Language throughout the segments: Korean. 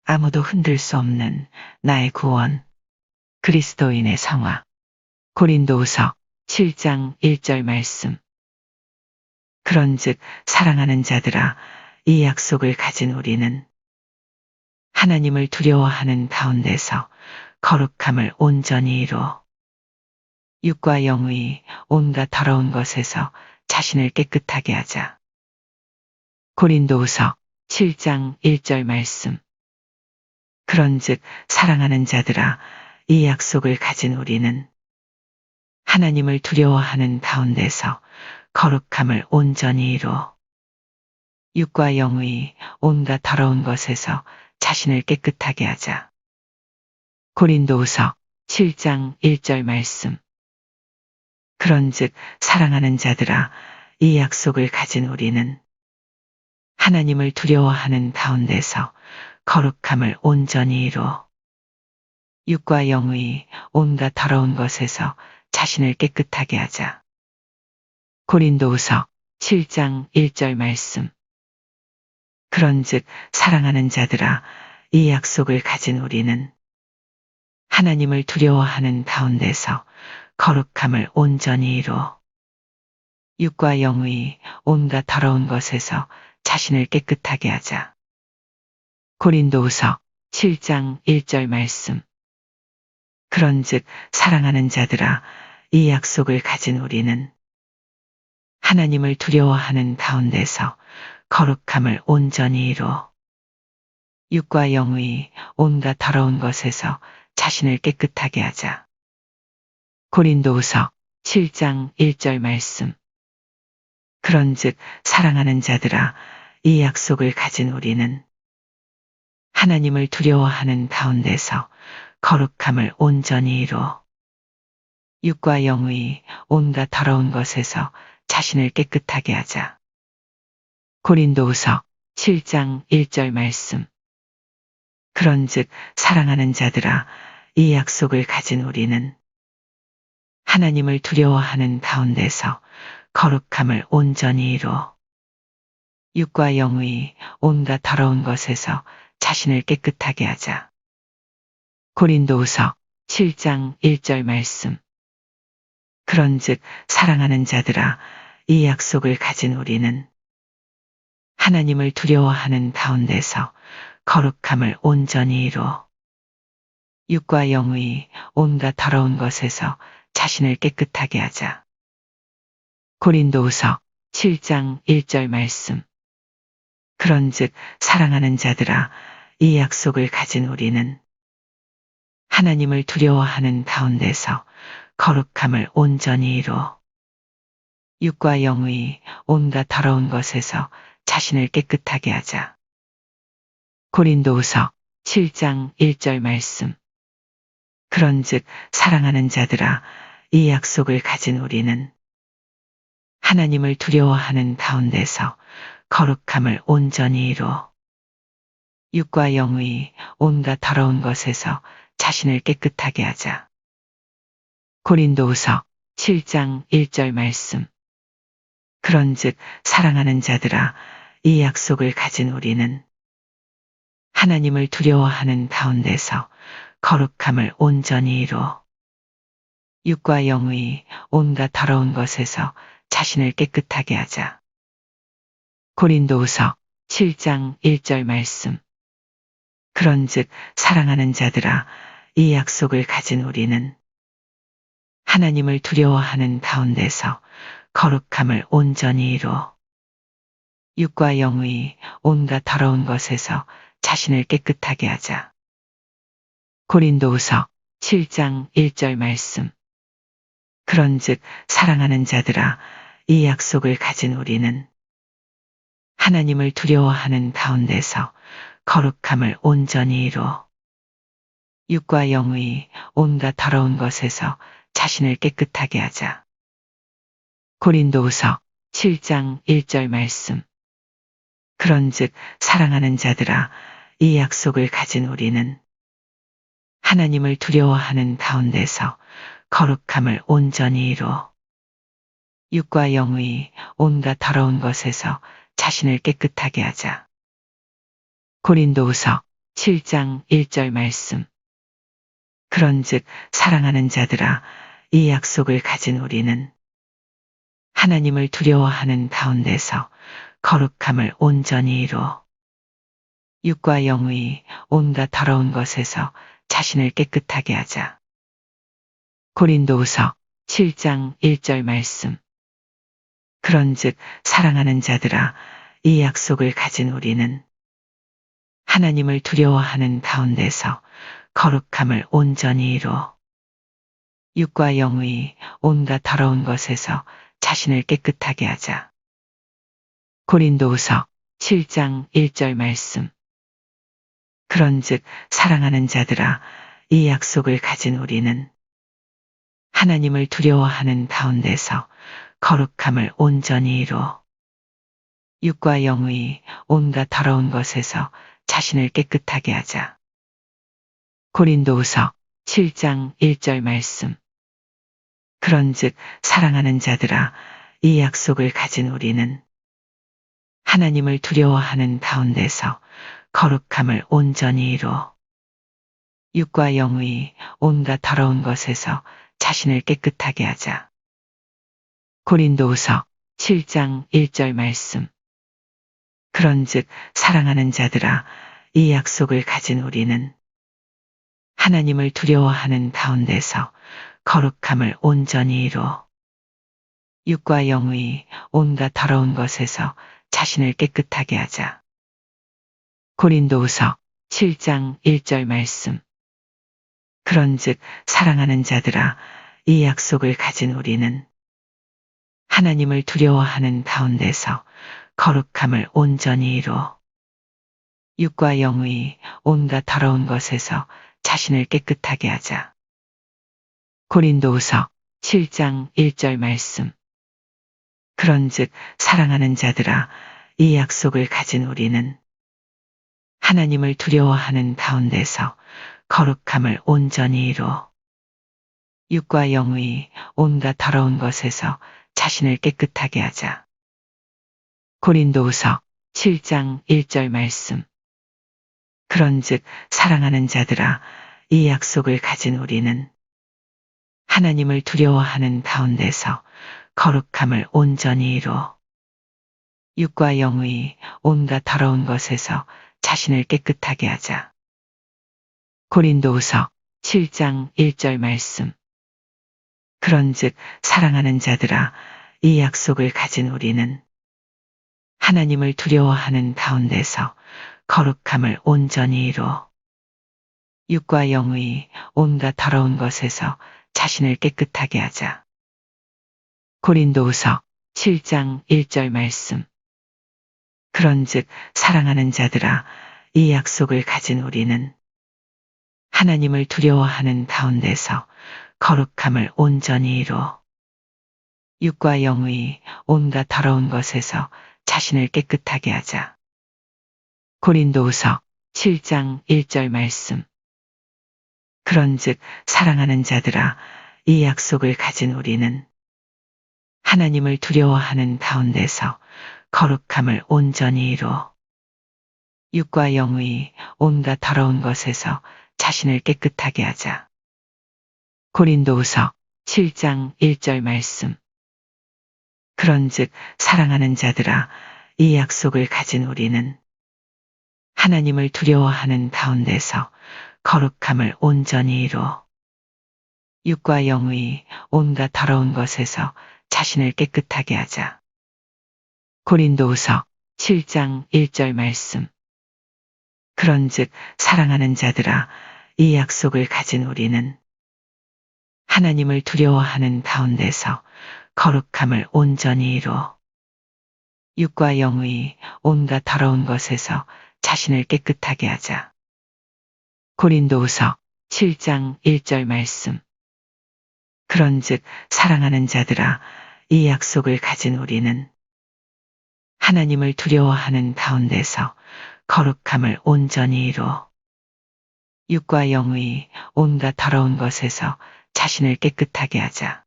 아무도 흔들 수 없는 나의 구원. 그리스도인의 성화. 고린도후서 7장 1절 말씀. 그런즉 사랑하는 자들아, 이 약속을 가진 우리는 하나님을 두려워하는 가운데서 거룩함을 온전히 이루어 육과 영의 온갖 더러운 것에서 자신을 깨끗하게 하자. 고린도후서 7장 1절 말씀. 그런즉 사랑하는 자들아, 이 약속을 가진 우리는 하나님을 두려워하는 가운데서 거룩함을 온전히 이루어 육과 영의 온갖 더러운 것에서 자신을 깨끗하게 하자. 고린도후서 7장 1절 말씀. 그런즉 사랑하는 자들아, 이 약속을 가진 우리는 하나님을 두려워하는 가운데서 거룩함을 온전히 이루어 육과 영의 온갖 더러운 것에서 자신을 깨끗하게 하자. 고린도후서 7장 1절 말씀. 그런즉 사랑하는 자들아, 이 약속을 가진 우리는 하나님을 두려워하는 가운데서 거룩함을 온전히 이루어 육과 영의 온갖 더러운 것에서 자신을 깨끗하게 하자. 고린도후서 7장 1절 말씀. 그런즉 사랑하는 자들아, 이 약속을 가진 우리는 하나님을 두려워하는 가운데서 거룩함을 온전히 이루어 육과 영의 온갖 더러운 것에서 자신을 깨끗하게 하자. 고린도후서 7장 1절 말씀. 그런즉 사랑하는 자들아, 이 약속을 가진 우리는 하나님을 두려워하는 가운데서 거룩함을 온전히 이루어 육과 영의 온갖 더러운 것에서 자신을 깨끗하게 하자. 고린도후서 7장 1절 말씀. 그런즉 사랑하는 자들아, 이 약속을 가진 우리는 하나님을 두려워하는 가운데서 거룩함을 온전히 이루어 육과 영의 온갖 더러운 것에서 자신을 깨끗하게 하자. 고린도후서 7장 1절 말씀. 그런즉 사랑하는 자들아, 이 약속을 가진 우리는 하나님을 두려워하는 가운데서 거룩함을 온전히 이루어 육과 영의 온갖 더러운 것에서 자신을 깨끗하게 하자. 고린도후서 7장 1절 말씀. 그런즉 사랑하는 자들아, 이 약속을 가진 우리는 하나님을 두려워하는 가운데서 거룩함을 온전히 이루어 육과 영의 온갖 더러운 것에서 자신을 깨끗하게 하자. 고린도후서 7장 1절 말씀. 그런즉 사랑하는 자들아, 이 약속을 가진 우리는 하나님을 두려워하는 가운데서 거룩함을 온전히 이루어 육과 영의 온갖 더러운 것에서 자신을 깨끗하게 하자. 고린도후서 7장 1절 말씀. 그런즉 사랑하는 자들아, 이 약속을 가진 우리는 하나님을 두려워하는 가운데서 거룩함을 온전히 이루어 육과 영의 온갖 더러운 것에서 자신을 깨끗하게 하자. 고린도후서 7장 1절 말씀. 그런즉 사랑하는 자들아, 이 약속을 가진 우리는 하나님을 두려워하는 가운데서 거룩함을 온전히 이루어 육과 영의 온갖 더러운 것에서 자신을 깨끗하게 하자. 고린도후서 7장 1절 말씀. 그런즉 사랑하는 자들아, 이 약속을 가진 우리는 하나님을 두려워하는 가운데서 거룩함을 온전히 이루어 육과 영의 온갖 더러운 것에서 자신을 깨끗하게 하자. 고린도후서 7장 1절 말씀. 그런즉 사랑하는 자들아, 이 약속을 가진 우리는 하나님을 두려워하는 가운데서 거룩함을 온전히 이루어 육과 영의 온갖 더러운 것에서 자신을 깨끗하게 하자. 고린도후서 7장 1절 말씀. 그런즉 사랑하는 자들아, 이 약속을 가진 우리는 하나님을 두려워하는 가운데서 거룩함을 온전히 이루어 육과 영의 온갖 더러운 것에서 자신을 깨끗하게 하자. 고린도후서 7장 1절 말씀. 그런즉 사랑하는 자들아, 이 약속을 가진 우리는 하나님을 두려워하는 가운데서 거룩함을 온전히 이루어 육과 영의 온갖 더러운 것에서 자신을 깨끗하게 하자. 고린도후서 7장 1절 말씀. 그런즉 사랑하는 자들아, 이 약속을 가진 우리는 하나님을 두려워하는 가운데서 거룩함을 온전히 이루어 육과 영의 온갖 더러운 것에서 자신을 깨끗하게 하자. 고린도후서 7장 1절 말씀. 그런즉 사랑하는 자들아, 이 약속을 가진 우리는 하나님을 두려워하는 가운데서 거룩함을 온전히 이루어 육과 영의 온갖 더러운 것에서 자신을 깨끗하게 하자. 고린도후서 7장 1절 말씀. 그런즉 사랑하는 자들아, 이 약속을 가진 우리는 하나님을 두려워하는 가운데서 거룩함을 온전히 이루어 육과 영의 온갖 더러운 것에서 자신을 깨끗하게 하자. 고린도후서 7장 1절 말씀. 그런즉 사랑하는 자들아, 이 약속을 가진 우리는 하나님을 두려워하는 가운데서 거룩함을 온전히 이루어 육과 영의 온갖 더러운 것에서 자신을 깨끗하게 하자. 고린도후서 7장 1절 말씀. 그런즉 사랑하는 자들아, 이 약속을 가진 우리는 하나님을 두려워하는 가운데서 거룩함을 온전히 이루어 육과 영의 온갖 더러운 것에서 자신을 깨끗하게 하자. 고린도후서 7장 1절 말씀. 그런즉 사랑하는 자들아, 이 약속을 가진 우리는 하나님을 두려워하는 가운데서 거룩함을 온전히 이루어 육과 영의 온갖 더러운 것에서 자신을 깨끗하게 하자. 고린도후서 7장 1절 말씀. 그런즉 사랑하는 자들아, 이 약속을 가진 우리는 하나님을 두려워하는 가운데서 거룩함을 온전히 이루어 육과 영의 온갖 더러운 것에서 자신을 깨끗하게 하자. 고린도후서 7장 1절 말씀. 그런즉 사랑하는 자들아, 이 약속을 가진 우리는 하나님을 두려워하는 가운데서 거룩함을 온전히 이루어 육과 영의 온갖 더러운 것에서 자신을 깨끗하게 하자. 고린도후서 7장 1절 말씀. 그런즉 사랑하는 자들아, 이 약속을 가진 우리는 하나님을 두려워하는 가운데서 거룩함을 온전히 이루어 육과 영의 온갖 더러운 것에서 자신을 깨끗하게 하자. 고린도후서 7장 1절 말씀. 그런즉 사랑하는 자들아, 이 약속을 가진 우리는 하나님을 두려워하는 가운데서 거룩함을 온전히 이루어 육과 영의 온갖 더러운 것에서 자신을 깨끗하게 하자. 고린도후서 7장 1절 말씀. 그런즉 사랑하는 자들아, 이 약속을 가진 우리는 하나님을 두려워하는 가운데서 거룩함을 온전히 이루어 육과 영의 온갖 더러운 것에서 자신을 깨끗하게 하자. 고린도후서 7장 1절 말씀. 그런즉 사랑하는 자들아, 이 약속을 가진 우리는 하나님을 두려워하는 가운데서 거룩함을 온전히 이루어 육과 영의 온갖 더러운 것에서 자신을 깨끗하게 하자.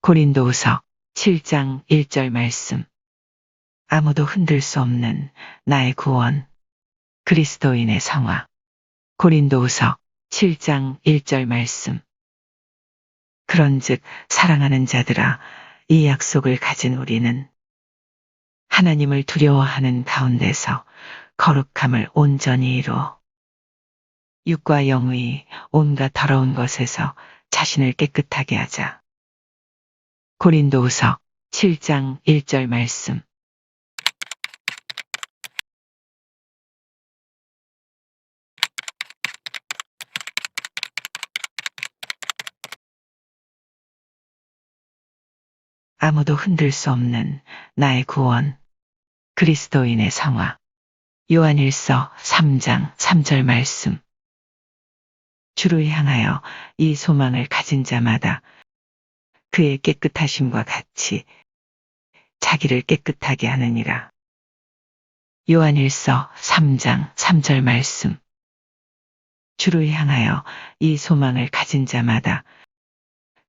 고린도후서 7장 1절 말씀. 아무도 흔들 수 없는 나의 구원. 그리스도인의 성화. 고린도후서 7장 1절 말씀. 그런즉 사랑하는 자들아, 이 약속을 가진 우리는 하나님을 두려워하는 가운데서 거룩함을 온전히 이루어 육과 영의 온갖 더러운 것에서 자신을 깨끗하게 하자. 고린도후서 7장 1절 말씀. 아무도 흔들 수 없는 나의 구원. 그리스도인의 성화. 요한일서 3장 3절 말씀. 주를 향하여 이 소망을 가진 자마다 그의 깨끗하심과 같이 자기를 깨끗하게 하느니라. 요한일서 3장 3절 말씀. 주를 향하여 이 소망을 가진 자마다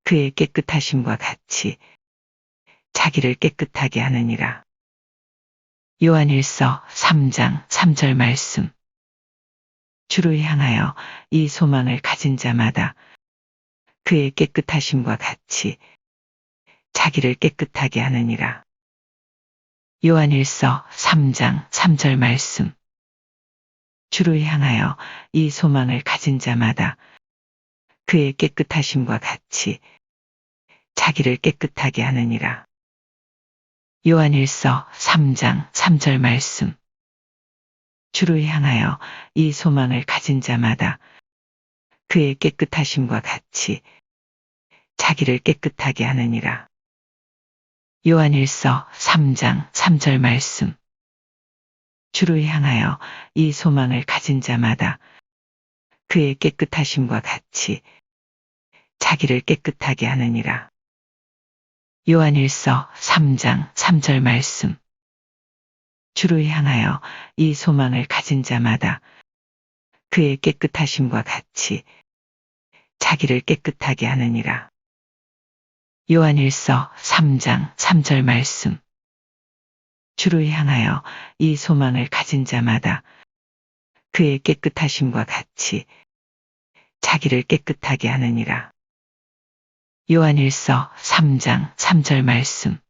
그의 깨끗하심과 같이 자기를 깨끗하게 하느니라. 요한일서 3장 3절 말씀. 주를 향하여 이 소망을 가진 자마다 그의 깨끗하심과 같이 자기를 깨끗하게 하느니라. 요한일서 3장 3절 말씀. 주를 향하여 이 소망을 가진 자마다 그의 깨끗하심과 같이 자기를 깨끗하게 하느니라. 요한일서 3장 3절 말씀. 주를 향하여 이 소망을 가진 자마다 그의 깨끗하심과 같이 자기를 깨끗하게 하느니라. 요한일서 3장 3절 말씀. 주를 향하여 이 소망을 가진 자마다 그의 깨끗하심과 같이 자기를 깨끗하게 하느니라. 요한일서 3장 3절 말씀. 주를 향하여 이 소망을 가진 자마다 그의 깨끗하심과 같이 자기를 깨끗하게 하느니라. 요한일서 3장 3절 말씀. 주를 향하여 이 소망을 가진 자마다 그의 깨끗하심과 같이 자기를 깨끗하게 하느니라. 요한일서 3장 3절 말씀.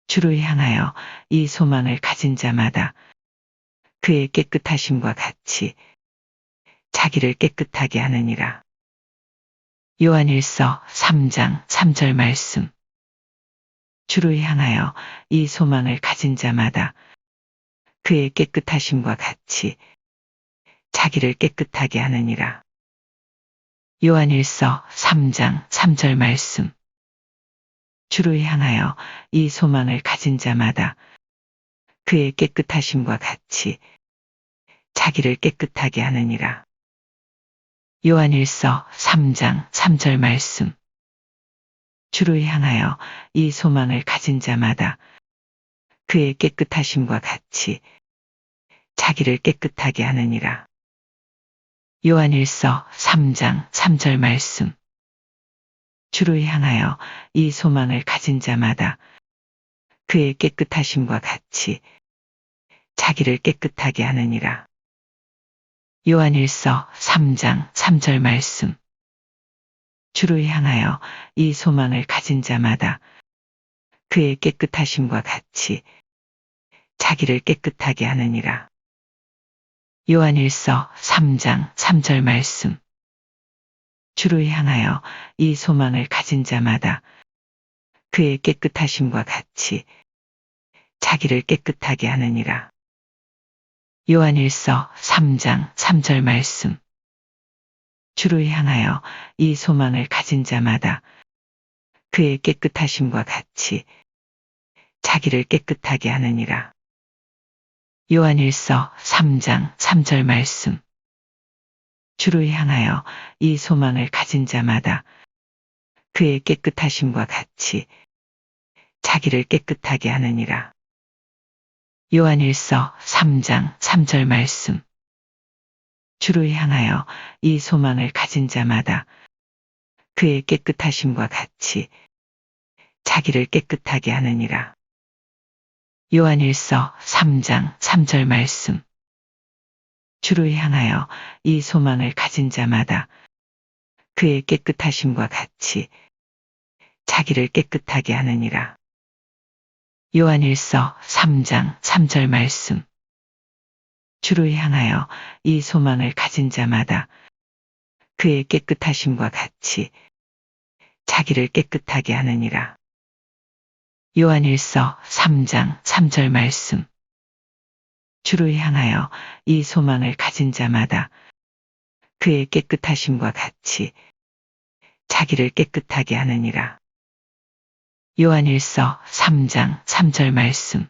주를 향하여 이 소망을 가진 자마다 그의 깨끗하심과 같이 자기를 깨끗하게 하느니라. 요한일서 3장 3절 말씀. 주를 향하여 이 소망을 가진 자마다 그의 깨끗하심과 같이 자기를 깨끗하게 하느니라. 요한일서 3장 3절 말씀. 주를 향하여 이 소망을 가진 자마다 그의 깨끗하심과 같이 자기를 깨끗하게 하느니라. 요한일서 3장 3절 말씀. 주를 향하여 이 소망을 가진 자마다 그의 깨끗하심과 같이 자기를 깨끗하게 하느니라. 요한일서 3장 3절 말씀. 주를 향하여 이 소망을 가진 자마다 그의 깨끗하심과 같이 자기를 깨끗하게 하느니라. 요한일서 3장 3절 말씀. 주를 향하여 이 소망을 가진 자마다 그의 깨끗하심과 같이 자기를 깨끗하게 하느니라. 요한일서 3장 3절 말씀. 주를 향하여 이 소망을 가진 자마다 그의 깨끗하심과 같이 자기를 깨끗하게 하느니라. 요한일서 3장 3절 말씀. 주를 향하여 이 소망을 가진 자마다 그의 깨끗하심과 같이 자기를 깨끗하게 하느니라. 요한일서 3장 3절 말씀. 주를 향하여 이 소망을 가진 자마다 그의 깨끗하심과 같이 자기를 깨끗하게 하느니라. 요한일서 3장 3절 말씀. 주를 향하여 이 소망을 가진 자마다 그의 깨끗하심과 같이 자기를 깨끗하게 하느니라. 요한일서 3장 3절 말씀. 주를 향하여 이 소망을 가진 자마다 그의 깨끗하심과 같이 자기를 깨끗하게 하느니라. 요한일서 3장 3절 말씀. 주를 향하여 이 소망을 가진 자마다 그의 깨끗하심과 같이 자기를 깨끗하게 하느니라. 요한일서 3장 3절 말씀. 주를 향하여 이 소망을 가진 자마다 그의 깨끗하심과 같이 자기를 깨끗하게 하느니라. 요한일서 3장 3절 말씀.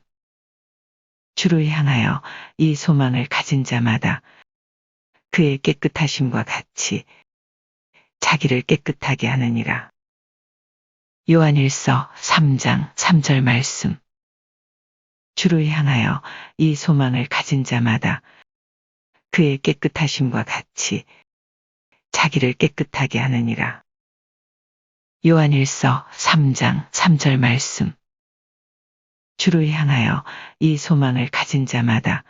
주를 향하여 이 소망을 가진 자마다 그의 깨끗하심과 같이 자기를 깨끗하게 하느니라. 요한일서 3장 3절 말씀. 주를 향하여 이 소망을 가진 자마다 그의 깨끗하심과 같이 자기를 깨끗하게 하느니라. 요한일서 3장 3절 말씀. 주를 향하여 이 소망을 가진 자마다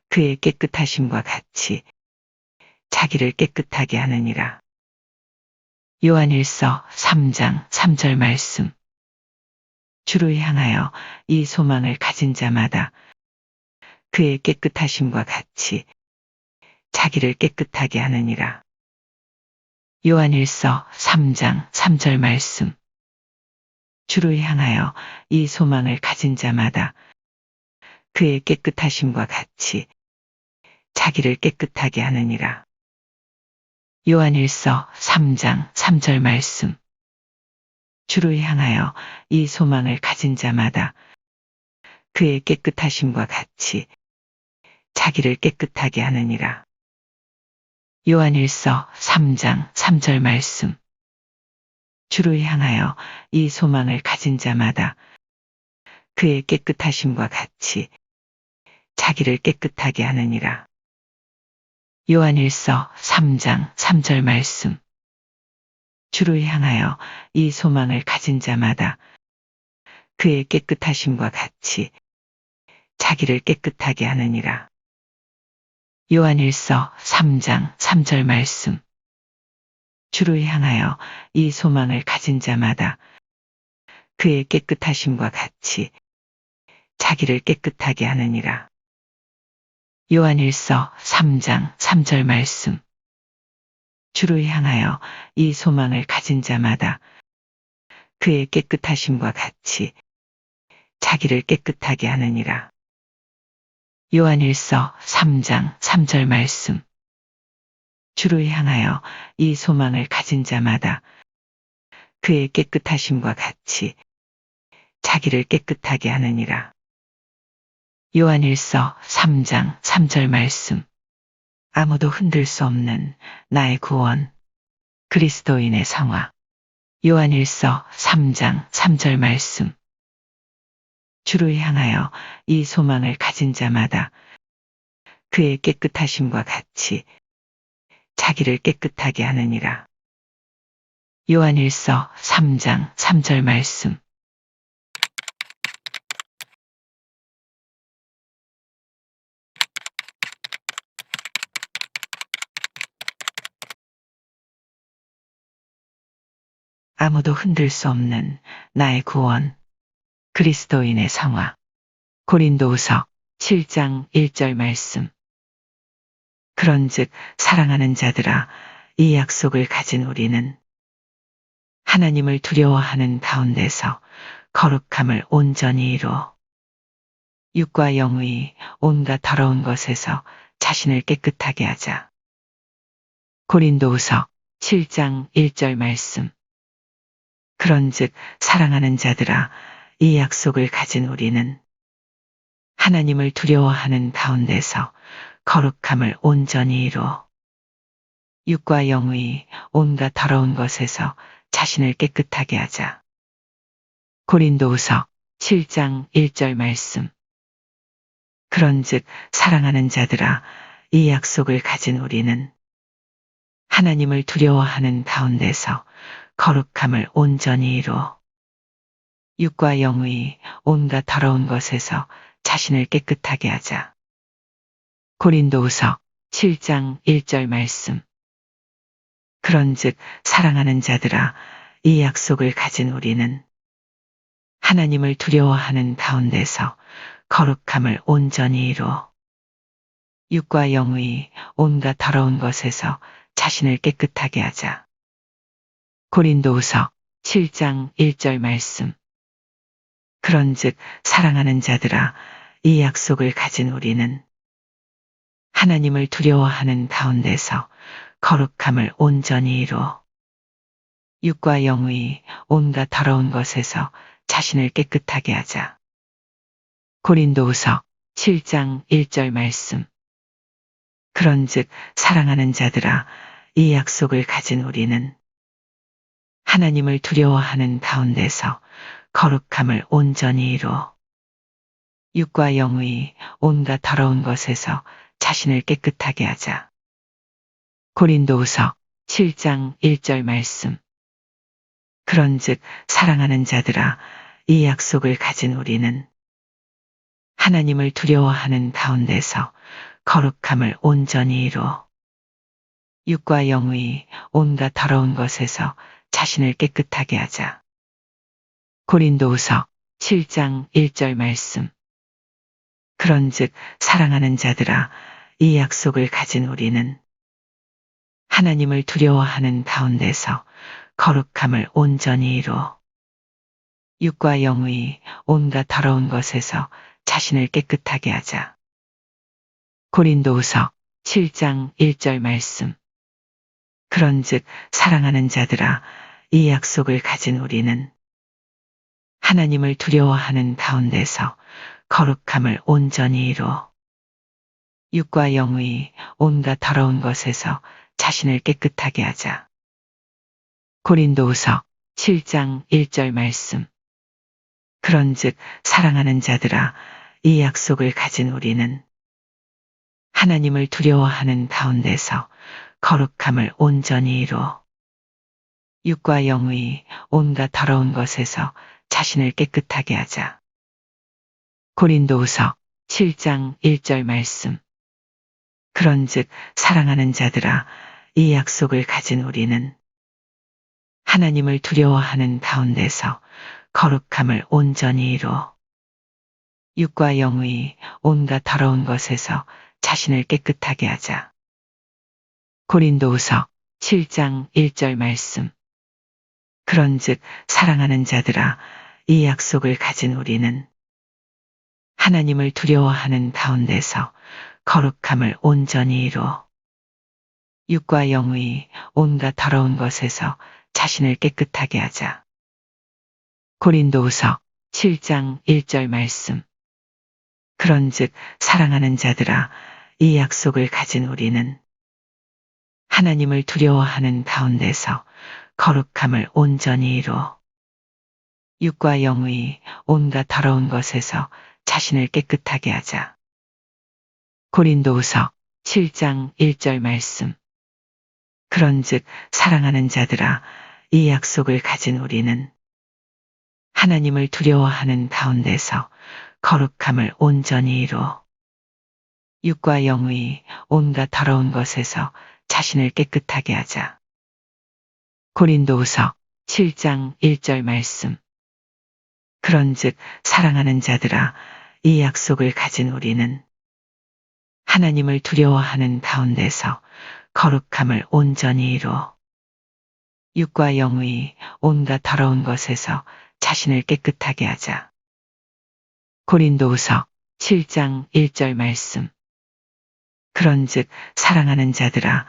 그의 깨끗하심과 같이 자기를 깨끗하게 하느니라. 요한일서 3장 3절 말씀. 주를 향하여 이 소망을 가진 자마다 그의 깨끗하심과 같이 자기를 깨끗하게 하느니라. 요한일서 3장 3절 말씀. 주를 향하여 이 소망을 가진 자마다 그의 깨끗하심과 같이 자기를 깨끗하게 하느니라. 요한일서 3장 3절 말씀. 주를 향하여 이 소망을 가진 자마다 그의 깨끗하심과 같이 자기를 깨끗하게 하느니라. 요한일서 3장 3절 말씀. 주를 향하여 이 소망을 가진 자마다 그의 깨끗하심과 같이 자기를 깨끗하게 하느니라. 요한일서 3장 3절 말씀. 주를 향하여 이 소망을 가진 자마다 그의 깨끗하심과 같이 자기를 깨끗하게 하느니라. 요한일서 3장 3절 말씀. 주를 향하여 이 소망을 가진 자마다 그의 깨끗하심과 같이 자기를 깨끗하게 하느니라. 요한일서 3장 3절 말씀. 주를 향하여 이 소망을 가진 자마다 그의 깨끗하심과 같이 자기를 깨끗하게 하느니라. 요한일서 3장 3절 말씀. 주를 향하여 이 소망을 가진 자마다 그의 깨끗하심과 같이 자기를 깨끗하게 하느니라. 요한일서 3장 3절 말씀. 아무도 흔들 수 없는 나의 구원. 그리스도인의 성화. 요한일서 3장 3절 말씀. 주를 향하여 이 소망을 가진 자마다 그의 깨끗하심과 같이 자기를 깨끗하게 하느니라. 요한일서 3장 3절 말씀. 아무도 흔들 수 없는 나의 구원. 그리스도인의 성화. 고린도후서 7장 1절 말씀. 그런즉 사랑하는 자들아, 이 약속을 가진 우리는 하나님을 두려워하는 가운데서 거룩함을 온전히 이루어 육과 영의 온갖 더러운 것에서 자신을 깨끗하게 하자. 고린도후서 7장 1절 말씀. 그런즉 사랑하는 자들아, 이 약속을 가진 우리는 하나님을 두려워하는 가운데서 거룩함을 온전히 이루어 육과 영의 온갖 더러운 것에서 자신을 깨끗하게 하자. 고린도후서 7장 1절 말씀. 그런즉 사랑하는 자들아, 이 약속을 가진 우리는 하나님을 두려워하는 가운데서 거룩함을 온전히 이루어 육과 영의 온갖 더러운 것에서 자신을 깨끗하게 하자. 고린도후서 7장 1절 말씀. 그런즉 사랑하는 자들아, 이 약속을 가진 우리는 하나님을 두려워하는 가운데서 거룩함을 온전히 이루어 육과 영의 온갖 더러운 것에서 자신을 깨끗하게 하자. 고린도후서 7장 1절 말씀. 그런즉 사랑하는 자들아, 이 약속을 가진 우리는 하나님을 두려워하는 가운데서 거룩함을 온전히 이루어 육과 영의 온갖 더러운 것에서 자신을 깨끗하게 하자. 고린도후서 7장 1절 말씀. 그런즉 사랑하는 자들아, 이 약속을 가진 우리는 하나님을 두려워하는 가운데서 거룩함을 온전히 이루어 육과 영의 온갖 더러운 것에서 자신을 깨끗하게 하자. 고린도후서 7장 1절 말씀. 그런즉 사랑하는 자들아, 이 약속을 가진 우리는 하나님을 두려워하는 가운데서 거룩함을 온전히 이루어 육과 영의 온갖 더러운 것에서 자신을 깨끗하게 하자. 고린도후서 7장 1절 말씀. 그런즉 사랑하는 자들아, 이 약속을 가진 우리는 하나님을 두려워하는 가운데서 거룩함을 온전히 이루어 육과 영의 온갖 더러운 것에서 자신을 깨끗하게 하자. 고린도후서 7장 1절 말씀. 그런즉 사랑하는 자들아, 이 약속을 가진 우리는 하나님을 두려워하는 가운데서 거룩함을 온전히 이루어 육과 영의 온갖 더러운 것에서 자신을 깨끗하게 하자. 고린도후서 7장 1절 말씀. 그런즉 사랑하는 자들아, 이 약속을 가진 우리는 하나님을 두려워하는 가운데서 거룩함을 온전히 이루어 육과 영의 온갖 더러운 것에서 자신을 깨끗하게 하자. 고린도후서 7장 1절 말씀. 그런즉 사랑하는 자들아, 이 약속을 가진 우리는 하나님을 두려워하는 가운데서 거룩함을 온전히 이루어 육과 영의 온갖 더러운 것에서 자신을 깨끗하게 하자. 고린도후서 7장 1절 말씀. 그런즉 사랑하는 자들아, 이 약속을 가진 우리는 하나님을 두려워하는 가운데서 거룩함을 온전히 이루어 육과 영의 온갖 더러운 것에서 자신을 깨끗하게 하자. 고린도후서 7장 1절 말씀. 그런즉 사랑하는 자들아, 이 약속을 가진 우리는 하나님을 두려워하는 가운데서 거룩함을 온전히 이루어 육과 영의 온갖 더러운 것에서 자신을 깨끗하게 하자. 고린도후서 7장 1절 말씀. 그런즉 사랑하는 자들아, 이 약속을 가진 우리는 하나님을 두려워하는 가운데서 거룩함을 온전히 이루어 육과 영의 온갖 더러운 것에서 자신을 깨끗하게 하자. 고린도후서 7장 1절 말씀. 그런즉 사랑하는 자들아, 이 약속을 가진 우리는 하나님을 두려워하는 가운데서 거룩함을 온전히 이루어 육과 영의 온갖 더러운 것에서 자신을 깨끗하게 하자. 고린도후서 7장 1절 말씀. 그런즉 사랑하는 자들아,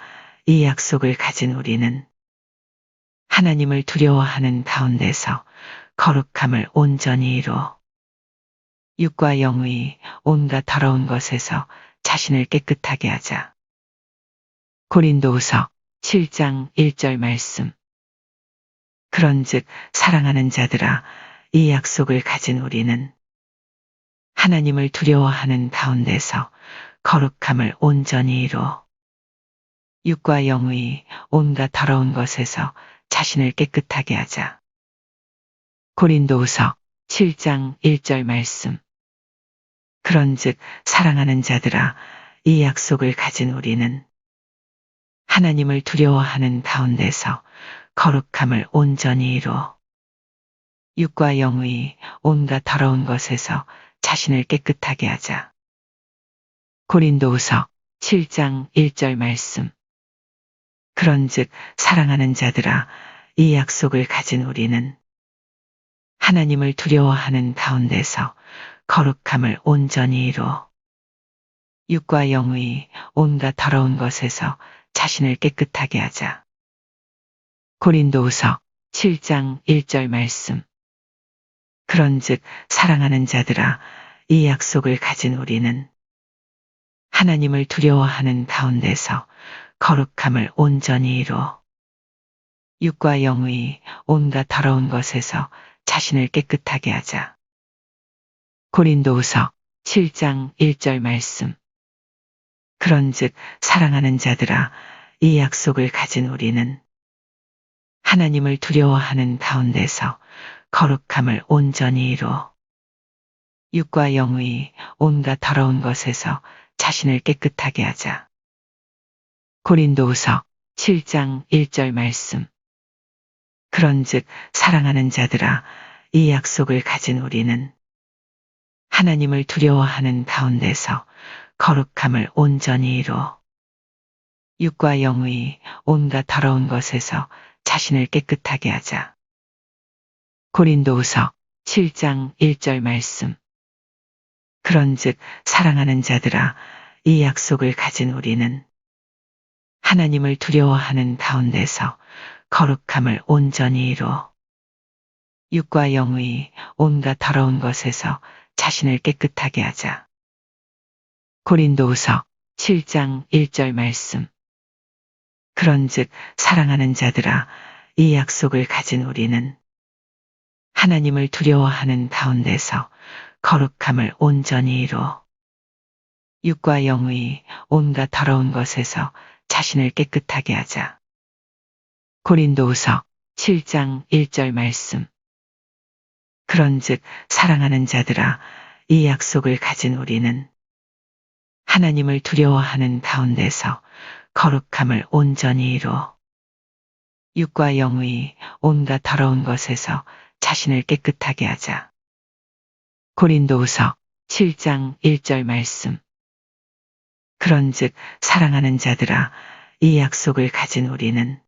이 약속을 가진 우리는 하나님을 두려워하는 가운데서 거룩함을 온전히 이루어 육과 영의 온갖 더러운 것에서 자신을 깨끗하게 하자. 고린도후서 7장 1절 말씀. 그런즉 사랑하는 자들아, 이 약속을 가진 우리는 하나님을 두려워하는 가운데서 거룩함을 온전히 이루어 육과 영의 온갖 더러운 것에서 자신을 깨끗하게 하자. 고린도후서 7장 1절 말씀. 그런즉 사랑하는 자들아, 이 약속을 가진 우리는 하나님을 두려워하는 가운데서 거룩함을 온전히 이루어 육과 영의 온갖 더러운 것에서 자신을 깨끗하게 하자. 고린도후서 7장 1절 말씀. 그런즉 사랑하는 자들아, 이 약속을 가진 우리는 하나님을 두려워하는 가운데서 거룩함을 온전히 이루어 육과 영의 온갖 더러운 것에서 자신을 깨끗하게 하자. 고린도후서 7장 1절 말씀. 그런즉 사랑하는 자들아, 이 약속을 가진 우리는 하나님을 두려워하는 가운데서 거룩함을 온전히 이루어 육과 영의 온갖 더러운 것에서 자신을 깨끗하게 하자. 고린도후서 7장 1절 말씀. 그런즉 사랑하는 자들아, 이 약속을 가진 우리는 하나님을 두려워하는 가운데서 거룩함을 온전히 이루어 육과 영의 온갖 더러운 것에서 자신을 깨끗하게 하자. 고린도후서 7장 1절 말씀. 그런즉 사랑하는 자들아, 이 약속을 가진 우리는 하나님을 두려워하는 가운데서 거룩함을 온전히 이루어 육과 영의 온갖 더러운 것에서 자신을 깨끗하게 하자. 고린도후서 7장 1절 말씀. 그런즉 사랑하는 자들아, 이 약속을 가진 우리는 하나님을 두려워하는 가운데서 거룩함을 온전히 이루어 육과 영의 온갖 더러운 것에서 자신을 깨끗하게 하자. 고린도후서 7장 1절 말씀. 그런즉 사랑하는 자들아, 이 약속을 가진 우리는 하나님을 두려워하는 가운데서 거룩함을 온전히 이루어 육과 영의 온갖 더러운 것에서 자신을 깨끗하게 하자. 고린도후서 7장 1절 말씀. 그런즉 사랑하는 자들아, 이 약속을 가진 우리는 하나님을 두려워하는 가운데서 거룩함을 온전히 이루어 육과 영의 온갖 더러운 것에서 자신을 깨끗하게 하자. 고린도후서 7장 1절 말씀. 그런즉 사랑하는 자들아, 이 약속을 가진 우리는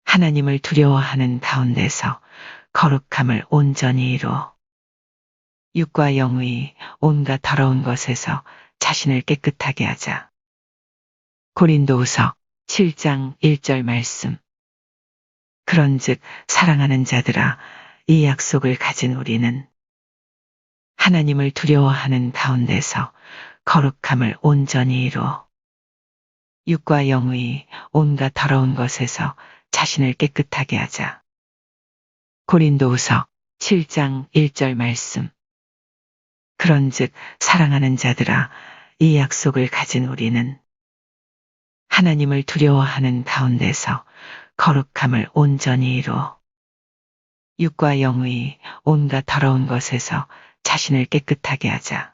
하나님을 두려워하는 가운데서 거룩함을 온전히 이루어 육과 영의 온갖 더러운 것에서 자신을 깨끗하게 하자. 고린도후서 7장 1절 말씀. 그런즉 사랑하는 자들아, 이 약속을 가진 우리는 하나님을 두려워하는 가운데서 거룩함을 온전히 이루어 육과 영의 온갖 더러운 것에서 자신을 깨끗하게 하자. 고린도후서 7장 1절 말씀. 그런즉 사랑하는 자들아, 이 약속을 가진 우리는 하나님을 두려워하는 가운데서 거룩함을 온전히 이루어 육과 영의 온갖 더러운 것에서 자신을 깨끗하게 하자.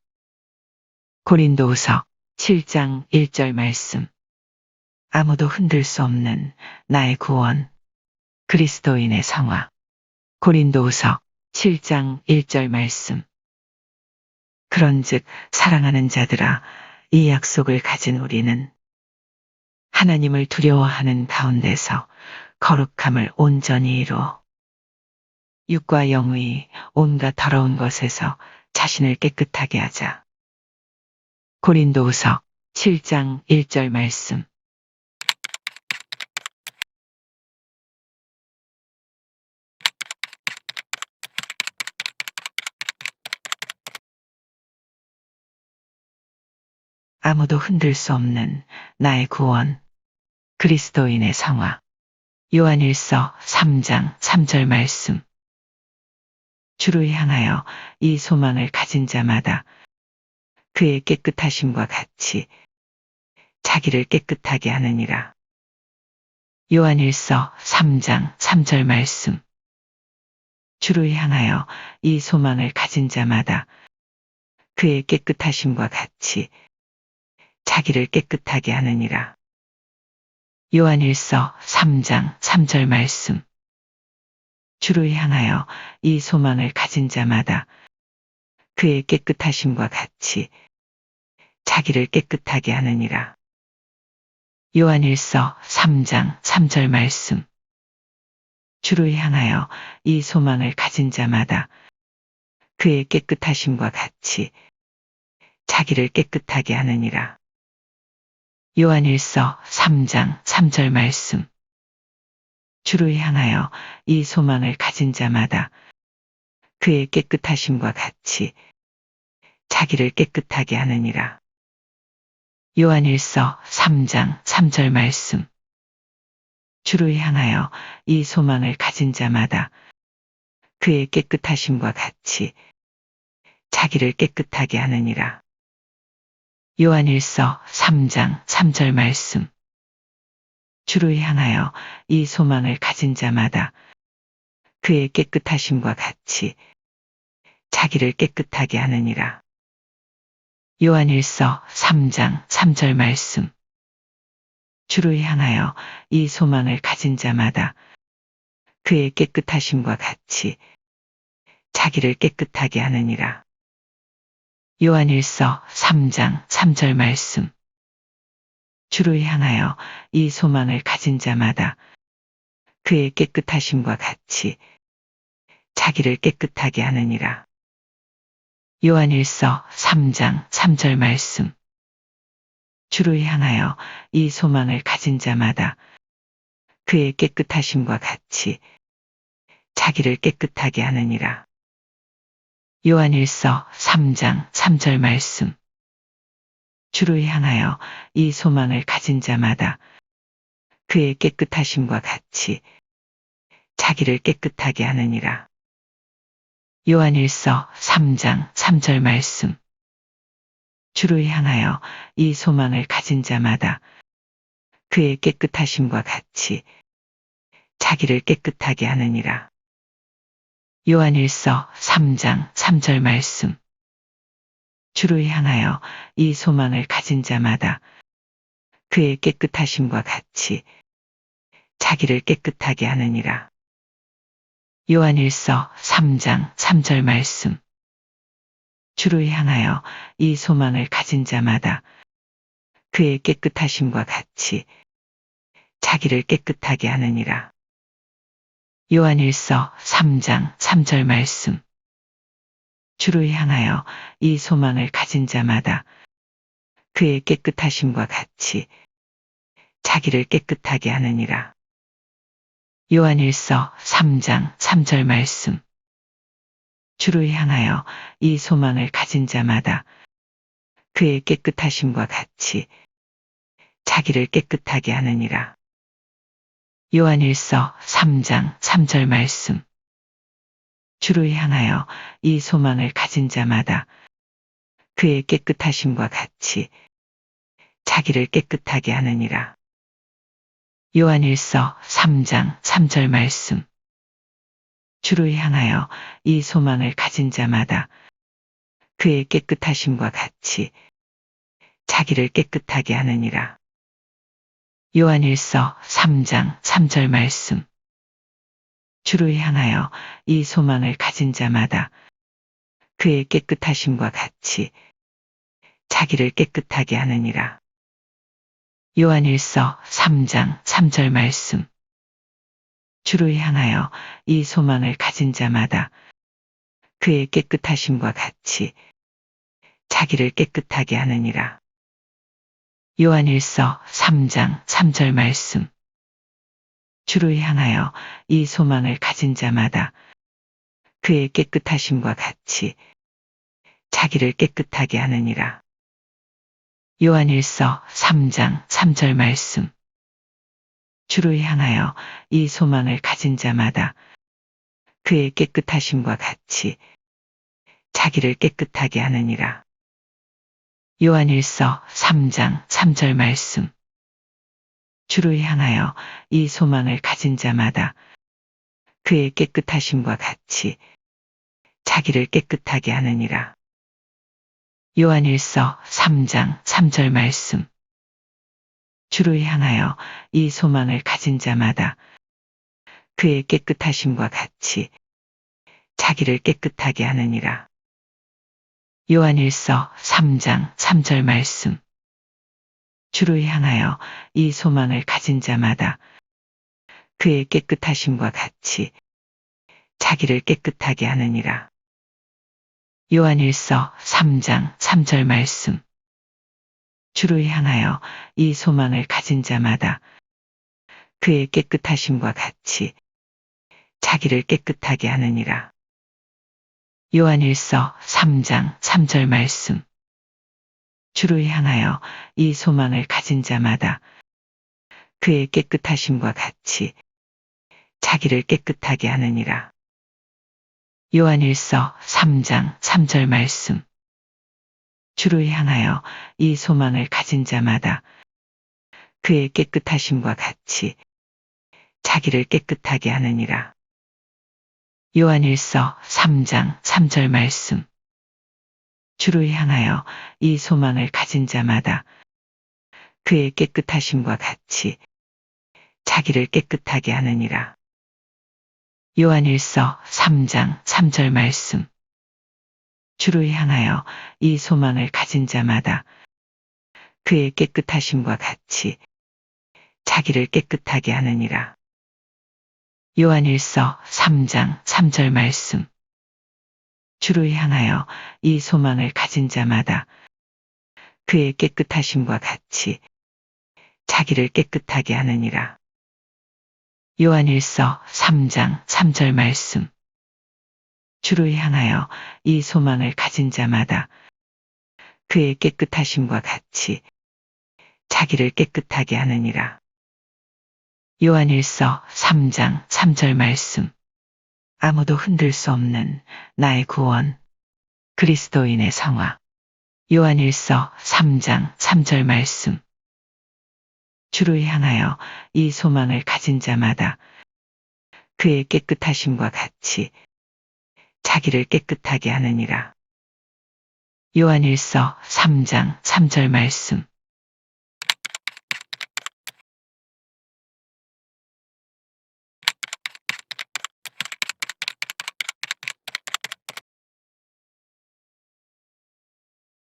고린도후서 7장 1절 말씀. 아무도 흔들 수 없는 나의 구원, 그리스도인의 성화. 고린도후서 7장 1절 말씀. 그런즉 사랑하는 자들아, 이 약속을 가진 우리는 하나님을 두려워하는 가운데서 거룩함을 온전히 이루어 육과 영의 온갖 더러운 것에서 자신을 깨끗하게 하자. 고린도후서 7장 1절 말씀. 아무도 흔들 수 없는 나의 구원, 그리스도인의 성화. 요한일서 3장 3절 말씀. 주를 향하여 이 소망을 가진 자마다 그의 깨끗하심과 같이 자기를 깨끗하게 하느니라. 요한일서 3장 3절 말씀. 주를 향하여 이 소망을 가진 자마다 그의 깨끗하심과 같이 자기를 깨끗하게 하느니라. 요한일서 3장 3절 말씀. 주를 향하여 이 소망을 가진 자마다 그의 깨끗하심과 같이 자기를 깨끗하게 하느니라. 요한일서 3장 3절 말씀. 주를 향하여 이 소망을 가진 자마다 그의 깨끗하심과 같이 자기를 깨끗하게 하느니라. 요한일서 3장 3절 말씀. 주를 향하여 이 소망을 가진 자마다 그의 깨끗하심과 같이 자기를 깨끗하게 하느니라. 요한일서 3장 3절 말씀. 주를 향하여 이 소망을 가진 자마다 그의 깨끗하심과 같이 자기를 깨끗하게 하느니라. 요한일서 3장 3절 말씀. 주를 향하여 이 소망을 가진 자마다 그의 깨끗하심과 같이 자기를 깨끗하게 하느니라. 요한일서 3장 3절 말씀. 주를 향하여 이 소망을 가진 자마다 그의 깨끗하심과 같이 자기를 깨끗하게 하느니라. 요한일서 3장 3절 말씀. 주를 향하여 이 소망을 가진 자마다 그의 깨끗하심과 같이 자기를 깨끗하게 하느니라. 요한일서 3장 3절 말씀. 주를 향하여 이 소망을 가진 자마다 그의 깨끗하심과 같이 자기를 깨끗하게 하느니라. 요한일서 3장 3절 말씀. 주를 향하여 이 소망을 가진 자마다 그의 깨끗하심과 같이 자기를 깨끗하게 하느니라. 요한일서 3장 3절 말씀. 주를 향하여 이 소망을 가진 자마다 그의 깨끗하심과 같이 자기를 깨끗하게 하느니라. 요한일서 3장 3절 말씀. 주를 향하여 이 소망을 가진 자마다 그의 깨끗하심과 같이 자기를 깨끗하게 하느니라. 요한일서 3장 3절 말씀. 주를 향하여 이 소망을 가진 자마다 그의 깨끗하심과 같이 자기를 깨끗하게 하느니라. 요한일서 3장 3절 말씀. 주를 향하여 이 소망을 가진 자마다 그의 깨끗하심과 같이 자기를 깨끗하게 하느니라. 요한일서 3장 3절 말씀. 주를 향하여 이 소망을 가진 자마다 그의 깨끗하심과 같이 자기를 깨끗하게 하느니라. 요한일서 3장 3절 말씀. 주를 향하여 이 소망을 가진 자마다 그의 깨끗하심과 같이 자기를 깨끗하게 하느니라. 요한일서 3장 3절 말씀. 주를 향하여 이 소망을 가진 자마다 그의 깨끗하심과 같이 자기를 깨끗하게 하느니라. 요한일서 3장 3절 말씀. 주를 향하여 이 소망을 가진 자마다 그의 깨끗하심과 같이 자기를 깨끗하게 하느니라. 요한일서 3장 3절 말씀. 주를 향하여 이 소망을 가진 자마다 그의 깨끗하심과 같이 자기를 깨끗하게 하느니라. 요한일서 3장 3절 말씀. 주를 향하여 이 소망을 가진 자마다 그의 깨끗하심과 같이 자기를 깨끗하게 하느니라. 요한일서 3장 3절 말씀. 주를 향하여 이 소망을 가진 자마다 그의 깨끗하심과 같이 자기를 깨끗하게 하느니라. 요한일서 3장 3절 말씀. 주를 향하여 이 소망을 가진 자마다 그의 깨끗하심과 같이 자기를 깨끗하게 하느니라. 요한일서 3장 3절 말씀. 주를 향하여 이 소망을 가진 자마다 그의 깨끗하심과 같이 자기를 깨끗하게 하느니라. 요한일서 3장 3절 말씀. 주를 향하여 이 소망을 가진 자마다 그의 깨끗하심과 같이 자기를 깨끗하게 하느니라. 요한일서 3장 3절 말씀. 주를 향하여 이 소망을 가진 자마다 그의 깨끗하심과 같이 자기를 깨끗하게 하느니라. 요한일서 3장 3절 말씀. 주를 향하여 이 소망을 가진 자마다 그의 깨끗하심과 같이 자기를 깨끗하게 하느니라. 요한일서 3장 3절 말씀. 주를 향하여 이 소망을 가진 자마다 그의 깨끗하심과 같이 자기를 깨끗하게 하느니라. 요한일서 3장 3절 말씀. 주를 향하여 이 소망을 가진 자마다 그의 깨끗하심과 같이 자기를 깨끗하게 하느니라. 요한일서 3장 3절 말씀. 주를 향하여 이 소망을 가진 자마다 그의 깨끗하심과 같이 자기를 깨끗하게 하느니라. 요한일서 3장 3절 말씀. 주를 향하여 이 소망을 가진 자마다 그의 깨끗하심과 같이 자기를 깨끗하게 하느니라. 요한일서 3장 3절 말씀. 주를 향하여 이 소망을 가진 자마다 그의 깨끗하심과 같이 자기를 깨끗하게 하느니라. 요한일서 3장 3절 말씀. 아무도 흔들 수 없는 나의 구원. 그리스도인의 성화. 요한일서 3장 3절 말씀. 주를 향하여 이 소망을 가진 자마다 그의 깨끗하심과 같이 자기를 깨끗하게 하느니라. 요한일서 3장 3절 말씀.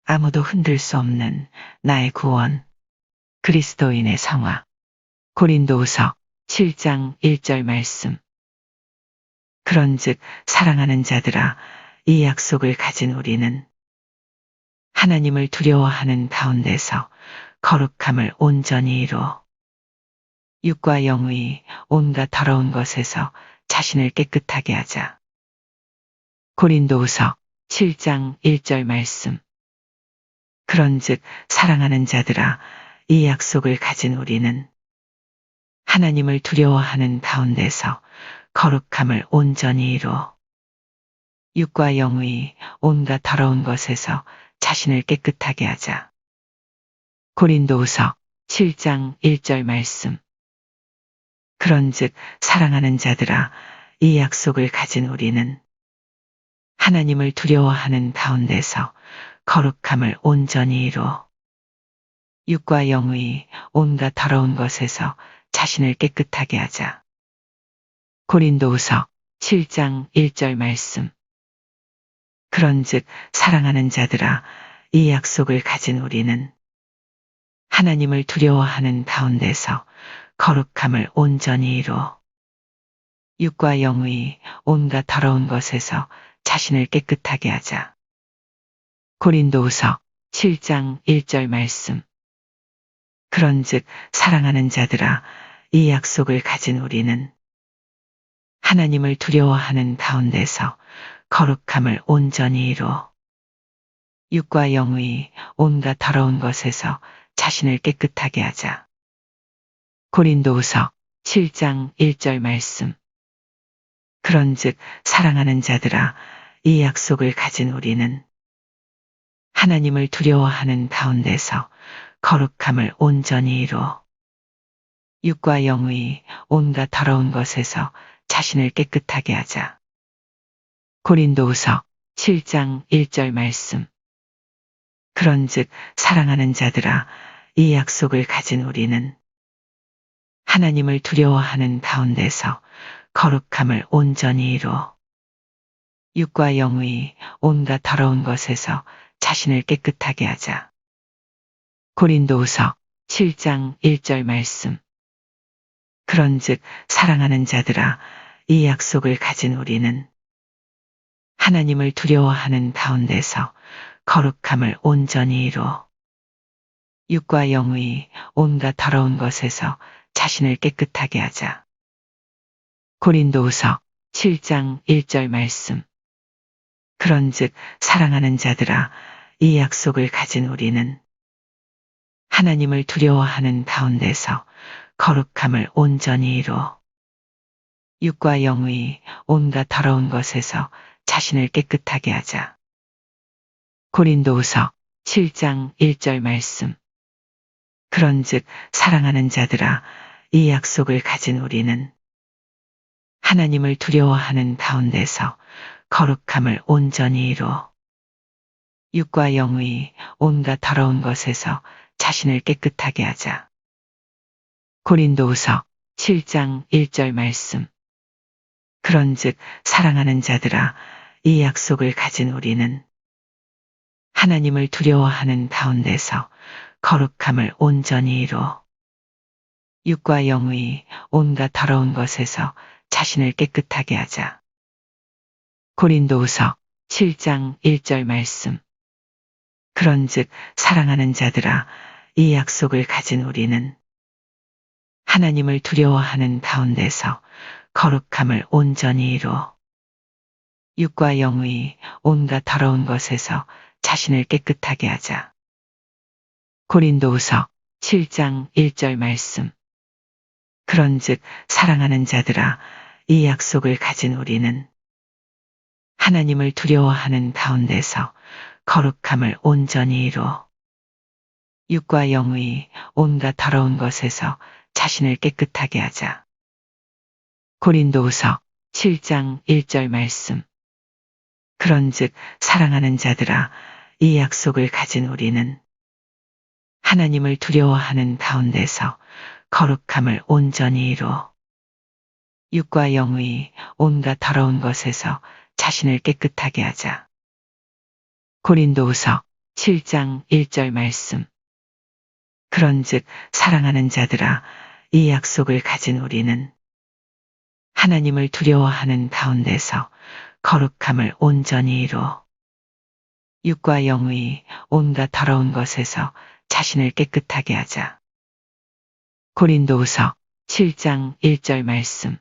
아무도 흔들 수 없는 나의 구원. 그리스도인의 성화. 고린도후서 7장 1절 말씀. 그런즉 사랑하는 자들아, 이 약속을 가진 우리는 하나님을 두려워하는 가운데서 거룩함을 온전히 이루어 육과 영의 온갖 더러운 것에서 자신을 깨끗하게 하자. 고린도후서 7장 1절 말씀. 그런즉 사랑하는 자들아, 이 약속을 가진 우리는 하나님을 두려워하는 가운데서 거룩함을 온전히 이루어 육과 영의 온갖 더러운 것에서 자신을 깨끗하게 하자. 고린도후서 7장 1절 말씀. 그런즉 사랑하는 자들아, 이 약속을 가진 우리는 하나님을 두려워하는 가운데서 거룩함을 온전히 이루어 육과 영의 온갖 더러운 것에서 자신을 깨끗하게 하자. 고린도후서 7장 1절 말씀. 그런즉 사랑하는 자들아, 이 약속을 가진 우리는 하나님을 두려워하는 가운데서 거룩함을 온전히 이루어 육과 영의 온갖 더러운 것에서 자신을 깨끗하게 하자. 고린도후서 7장 1절 말씀. 그런즉 사랑하는 자들아, 이 약속을 가진 우리는 하나님을 두려워하는 가운데서 거룩함을 온전히 이루어 육과 영의 온갖 더러운 것에서 자신을 깨끗하게 하자. 고린도후서 7장 1절 말씀. 그런즉 사랑하는 자들아, 이 약속을 가진 우리는 하나님을 두려워하는 가운데서 거룩함을 온전히 이루어 육과 영의 온갖 더러운 것에서 자신을 깨끗하게 하자. 고린도후서 7장 1절 말씀. 그런즉 사랑하는 자들아, 이 약속을 가진 우리는 하나님을 두려워하는 가운데서 거룩함을 온전히 이루어 육과 영의 온갖 더러운 것에서 자신을 깨끗하게 하자. 고린도후서 7장 1절 말씀. 그런즉 사랑하는 자들아, 이 약속을 가진 우리는 하나님을 두려워하는 가운데서 거룩함을 온전히 이루어 육과 영의 온갖 더러운 것에서 자신을 깨끗하게 하자. 고린도후서 7장 1절 말씀. 그런즉 사랑하는 자들아, 이 약속을 가진 우리는 하나님을 두려워하는 가운데서 거룩함을 온전히 이루어 육과 영의 온갖 더러운 것에서 자신을 깨끗하게 하자. 고린도후서 7장 1절 말씀. 그런즉 사랑하는 자들아, 이 약속을 가진 우리는 하나님을 두려워하는 가운데서 거룩함을 온전히 이루어 육과 영의 온갖 더러운 것에서 자신을 깨끗하게 하자. 고린도후서 7장 1절 말씀. 그런즉 사랑하는 자들아, 이 약속을 가진 우리는 하나님을 두려워하는 가운데서 거룩함을 온전히 이루어 육과 영의 온갖 더러운 것에서 자신을 깨끗하게 하자. 고린도후서 7장 1절 말씀. 그런즉 사랑하는 자들아, 이 약속을 가진 우리는 하나님을 두려워하는 가운데서 거룩함을 온전히 이루어 육과 영의 온갖 더러운 것에서 자신을 깨끗하게 하자. 고린도후서 7장 1절 말씀. 그런즉 사랑하는 자들아, 이 약속을 가진 우리는 하나님을 두려워하는 가운데서 거룩함을 온전히 이루어 육과 영의 온갖 더러운 것에서 자신을 깨끗하게 하자. 고린도후서 7장 1절 말씀. 그런즉 사랑하는 자들아, 이 약속을 가진 우리는 하나님을 두려워하는 가운데서 거룩함을 온전히 이루어 육과 영의 온갖 더러운 것에서 자신을 깨끗하게 하자. 고린도후서 7장 1절 말씀. 그런즉 사랑하는 자들아, 이 약속을 가진 우리는 하나님을 두려워하는 가운데서 거룩함을 온전히 이루어 육과 영의 온갖 더러운 것에서 자신을 깨끗하게 하자. 고린도후서 7장 1절 말씀.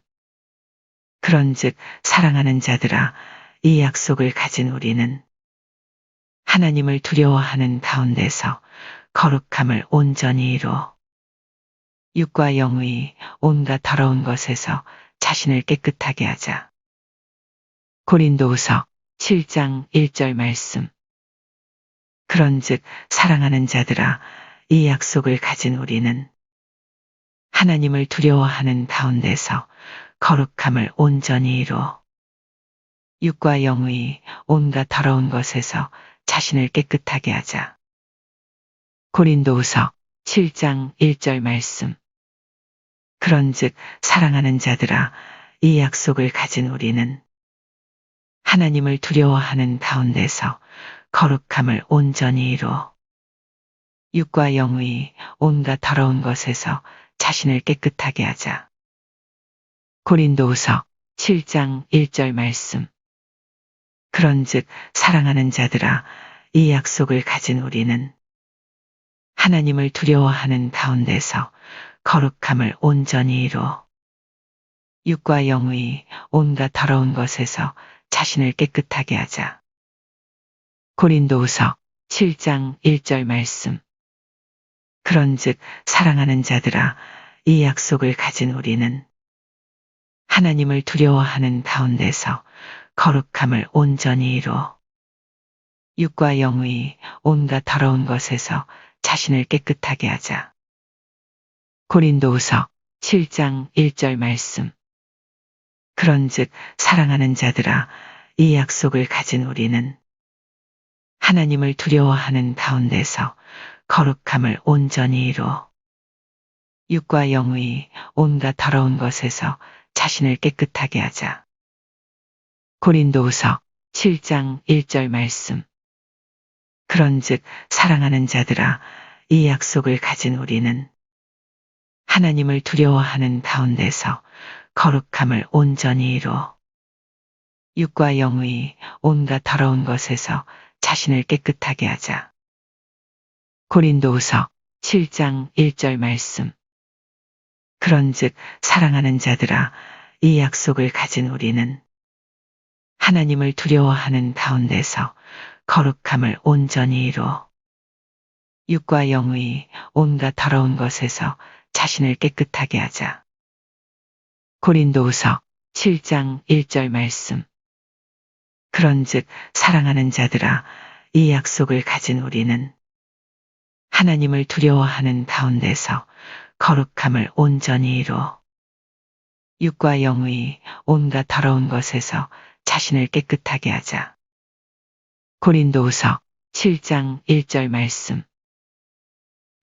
그런즉 사랑하는 자들아, 이 약속을 가진 우리는 하나님을 두려워하는 가운데서 거룩함을 온전히 이루어 육과 영의 온갖 더러운 것에서 자신을 깨끗하게 하자. 고린도후서 7장 1절 말씀. 그런즉 사랑하는 자들아, 이 약속을 가진 우리는 하나님을 두려워하는 가운데서 거룩함을 온전히 이루어 육과 영의 온갖 더러운 것에서 자신을 깨끗하게 하자. 고린도후서 7장 1절 말씀. 그런즉 사랑하는 자들아, 이 약속을 가진 우리는 하나님을 두려워하는 가운데서 거룩함을 온전히 이루어 육과 영의 온갖 더러운 것에서 자신을 깨끗하게 하자. 고린도후서 7장 1절 말씀. 그런즉 사랑하는 자들아, 이 약속을 가진 우리는 하나님을 두려워하는 가운데서 거룩함을 온전히 이루어 육과 영의 온갖 더러운 것에서 자신을 깨끗하게 하자. 고린도후서 7장 1절 말씀. 그런즉 사랑하는 자들아, 이 약속을 가진 우리는 하나님을 두려워하는 가운데서 거룩함을 온전히 이루어 육과 영의 온갖 더러운 것에서 자신을 깨끗하게 하자. 고린도후서 7장 1절 말씀. 그런즉 사랑하는 자들아, 이 약속을 가진 우리는 하나님을 두려워하는 가운데서 거룩함을 온전히 이루어 육과 영의 온갖 더러운 것에서 자신을 깨끗하게 하자. 고린도후서 7장 1절 말씀. 그런즉 사랑하는 자들아, 이 약속을 가진 우리는 하나님을 두려워하는 가운데서 거룩함을 온전히 이루어 육과 영의 온갖 더러운 것에서 자신을 깨끗하게 하자. 고린도후서 7장 1절 말씀. 그런즉 사랑하는 자들아, 이 약속을 가진 우리는 하나님을 두려워하는 가운데서 거룩함을 온전히 이루어 육과 영의 온갖 더러운 것에서 자신을 깨끗하게 하자. 고린도후서 7장 1절 말씀. 그런즉 사랑하는 자들아, 이 약속을 가진 우리는 하나님을 두려워하는 가운데서 거룩함을 온전히 이루어 육과 영의 온갖 더러운 것에서 자신을 깨끗하게 하자. 고린도후서 7장 1절 말씀.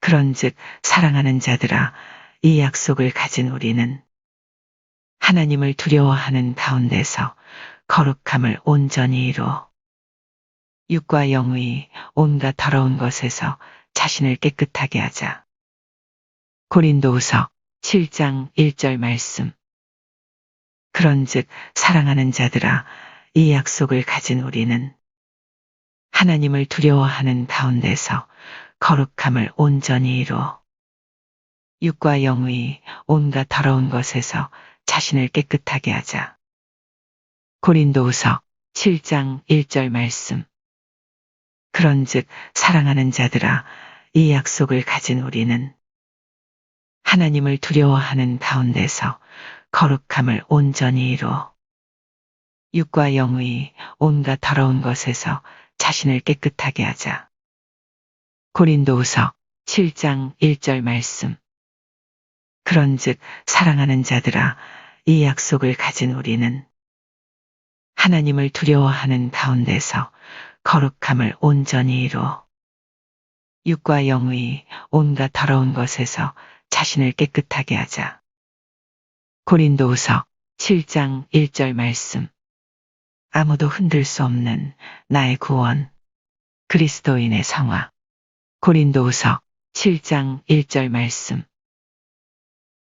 그런즉 사랑하는 자들아, 이 약속을 가진 우리는 하나님을 두려워하는 가운데서 거룩함을 온전히 이루어 육과 영의 온갖 더러운 것에서 자신을 깨끗하게 하자. 고린도후서 7장 1절 말씀. 그런즉 사랑하는 자들아, 이 약속을 가진 우리는 하나님을 두려워하는 가운데서 거룩함을 온전히 이루어 육과 영의 온갖 더러운 것에서 자신을 깨끗하게 하자. 고린도후서 7장 1절 말씀. 그런즉 사랑하는 자들아, 이 약속을 가진 우리는 하나님을 두려워하는 가운데서 거룩함을 온전히 이루어 육과 영의 온갖 더러운 것에서 자신을 깨끗하게 하자. 고린도후서 7장 1절 말씀. 그런즉 사랑하는 자들아, 이 약속을 가진 우리는 하나님을 두려워하는 가운데서 거룩함을 온전히 이루어 육과 영의 온갖 더러운 것에서 자신을 깨끗하게 하자. 고린도후서 7장 1절 말씀. 아무도 흔들 수 없는 나의 구원, 그리스도인의 성화. 고린도후서 7장 1절 말씀.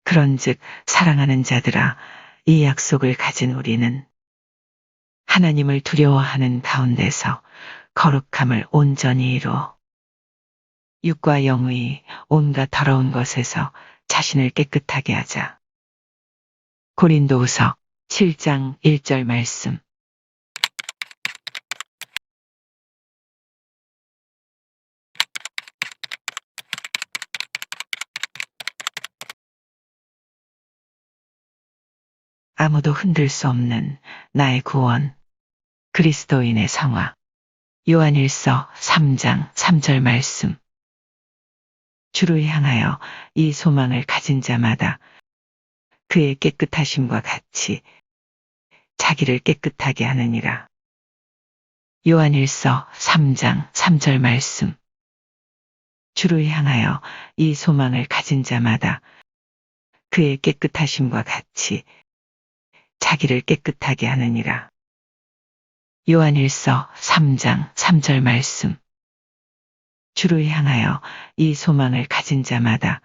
그런즉 사랑하는 자들아, 이 약속을 가진 우리는 하나님을 두려워하는 가운데서 거룩함을 온전히 이루어 육과 영의 온갖 더러운 것에서 자신을 깨끗하게 하자. 고린도후서 7장 1절 말씀. 아무도 흔들 수 없는 나의 구원, 그리스도인의 성화. 요한일서 3장 3절 말씀. 주를 향하여 이 소망을 가진 자마다 그의 깨끗하심과 같이 자기를 깨끗하게 하느니라. 요한일서 3장 3절 말씀. 주를 향하여 이 소망을 가진 자마다 그의 깨끗하심과 같이 자기를 깨끗하게 하느니라. 요한일서 3장 3절 말씀. 주를 향하여 이 소망을 가진 자마다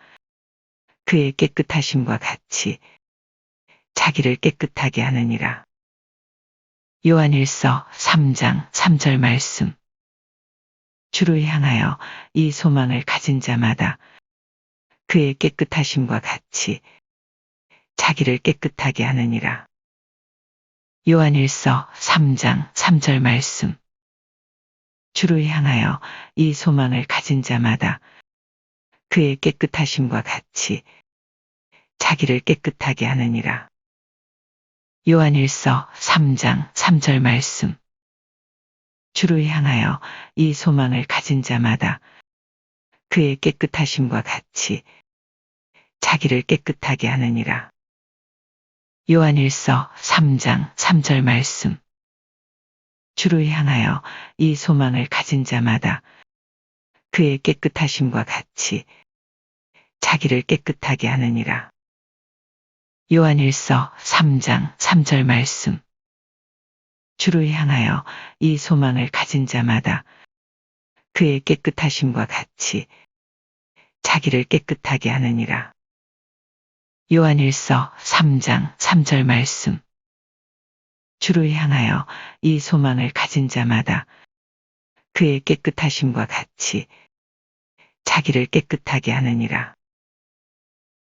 그의 깨끗하심과 같이 자기를 깨끗하게 하느니라. 요한일서 3장 3절 말씀. 주를 향하여 이 소망을 가진 자마다 그의 깨끗하심과 같이 자기를 깨끗하게 하느니라. 요한일서 3장 3절 말씀. 주를 향하여 이 소망을 가진 자마다 그의 깨끗하심과 같이 자기를 깨끗하게 하느니라. 요한일서 3장 3절 말씀. 주를 향하여 이 소망을 가진 자마다 그의 깨끗하심과 같이 자기를 깨끗하게 하느니라. 요한일서 3장 3절 말씀. 주를 향하여 이 소망을 가진 자마다 그의 깨끗하심과 같이 자기를 깨끗하게 하느니라. 요한일서 3장 3절 말씀. 주를 향하여 이 소망을 가진 자마다 그의 깨끗하심과 같이 자기를 깨끗하게 하느니라. 요한일서 3장 3절 말씀. 주를 향하여 이 소망을 가진 자마다 그의 깨끗하심과 같이 자기를 깨끗하게 하느니라.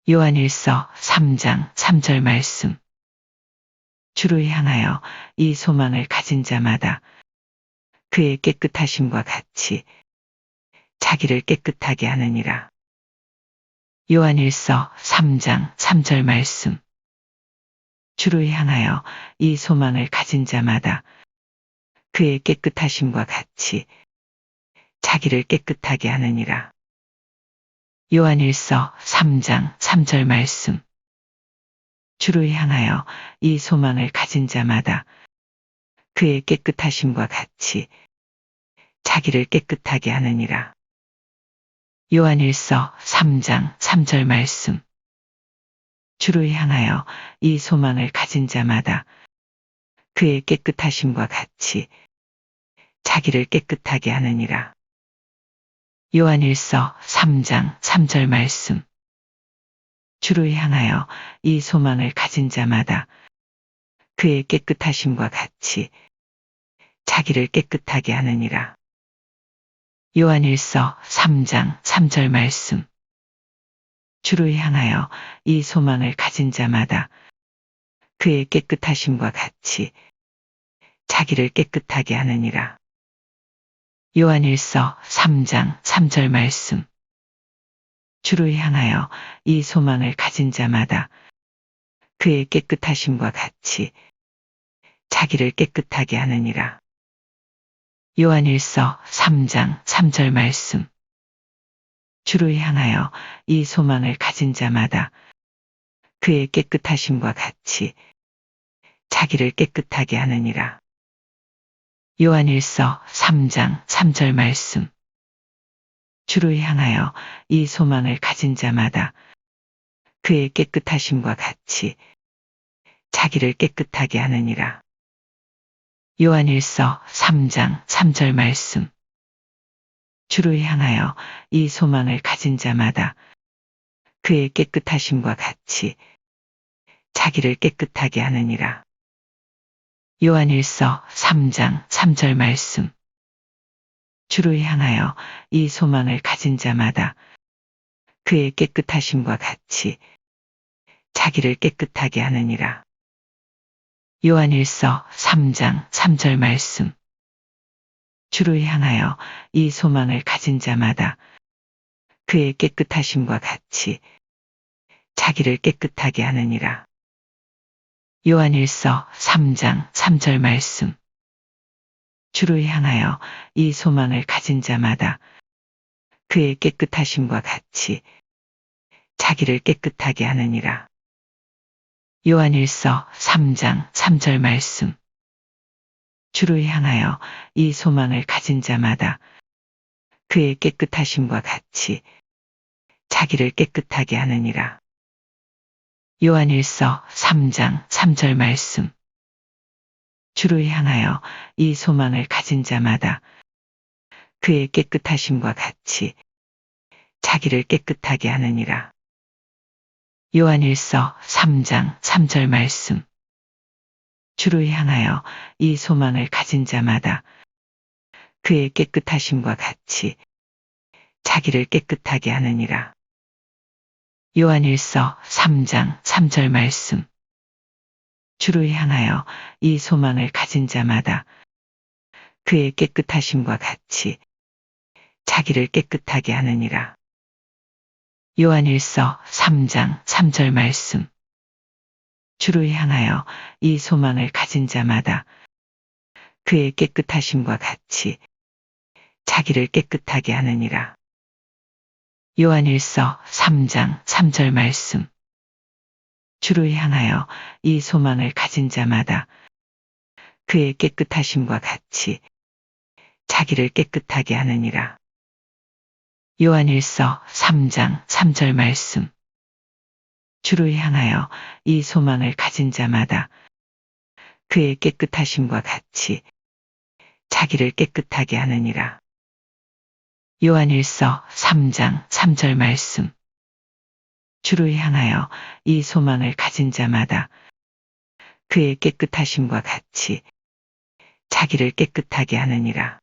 요한일서 3장 3절 말씀. 주를 향하여 이 소망을 가진 자마다 그의 깨끗하심과 같이 자기를 깨끗하게 하느니라. 요한일서 3장 3절 말씀. 주를 향하여 이 소망을 가진 자마다 그의 깨끗하심과 같이 자기를 깨끗하게 하느니라. 요한일서 3장 3절 말씀. 주를 향하여 이 소망을 가진 자마다 그의 깨끗하심과 같이 자기를 깨끗하게 하느니라. 요한일서 3장 3절 말씀. 주를 향하여 이 소망을 가진 자마다 그의 깨끗하심과 같이 자기를 깨끗하게 하느니라. 요한일서 3장 3절 말씀. 주를 향하여 이 소망을 가진 자마다 그의 깨끗하심과 같이 자기를 깨끗하게 하느니라. 요한일서 3장 3절 말씀. 주를 향하여 이 소망을 가진 자마다 그의 깨끗하심과 같이 자기를 깨끗하게 하느니라. 요한일서 3장 3절 말씀. 주를 향하여 이 소망을 가진 자마다 그의 깨끗하심과 같이 자기를 깨끗하게 하느니라. 요한일서 3장 3절 말씀. 주를 향하여 이 소망을 가진 자마다 그의 깨끗하심과 같이 자기를 깨끗하게 하느니라. 요한일서 3장 3절 말씀. 주를 향하여 이 소망을 가진 자마다 그의 깨끗하심과 같이 자기를 깨끗하게 하느니라. 요한일서 3장 3절 말씀. 주를 향하여 이 소망을 가진 자마다 그의 깨끗하심과 같이 자기를 깨끗하게 하느니라. 요한일서 3장 3절 말씀. 주를 향하여 이 소망을 가진 자마다 그의 깨끗하심과 같이 자기를 깨끗하게 하느니라. 요한일서 3장 3절 말씀. 주를 향하여 이 소망을 가진 자마다 그의 깨끗하심과 같이 자기를 깨끗하게 하느니라. 요한일서 3장 3절 말씀. 주를 향하여 이 소망을 가진 자마다 그의 깨끗하심과 같이 자기를 깨끗하게 하느니라. 요한일서 3장 3절 말씀. 주를 향하여 이 소망을 가진 자마다 그의 깨끗하심과 같이 자기를 깨끗하게 하느니라. 요한일서 3장 3절 말씀. 주를 향하여 이 소망을 가진 자마다 그의 깨끗하심과 같이 자기를 깨끗하게 하느니라. 요한일서 3장 3절 말씀. 주를 향하여 이 소망을 가진 자마다 그의 깨끗하심과 같이 자기를 깨끗하게 하느니라. 요한일서 3장 3절 말씀. 주를 향하여 이 소망을 가진 자마다 그의 깨끗하심과 같이 자기를 깨끗하게 하느니라. 요한일서 3장 3절 말씀. 주를 향하여 이 소망을 가진 자마다 그의 깨끗하심과 같이 자기를 깨끗하게 하느니라. 요한일서 3장 3절 말씀. 주를 향하여 이 소망을 가진 자마다 그의 깨끗하심과 같이 자기를 깨끗하게 하느니라. 요한일서 3장 3절 말씀. 주를 향하여 이 소망을 가진 자마다 그의 깨끗하심과 같이 자기를 깨끗하게 하느니라. 요한일서 3장 3절 말씀. 주를 향하여 이 소망을 가진 자마다 그의 깨끗하심과 같이 자기를 깨끗하게 하느니라.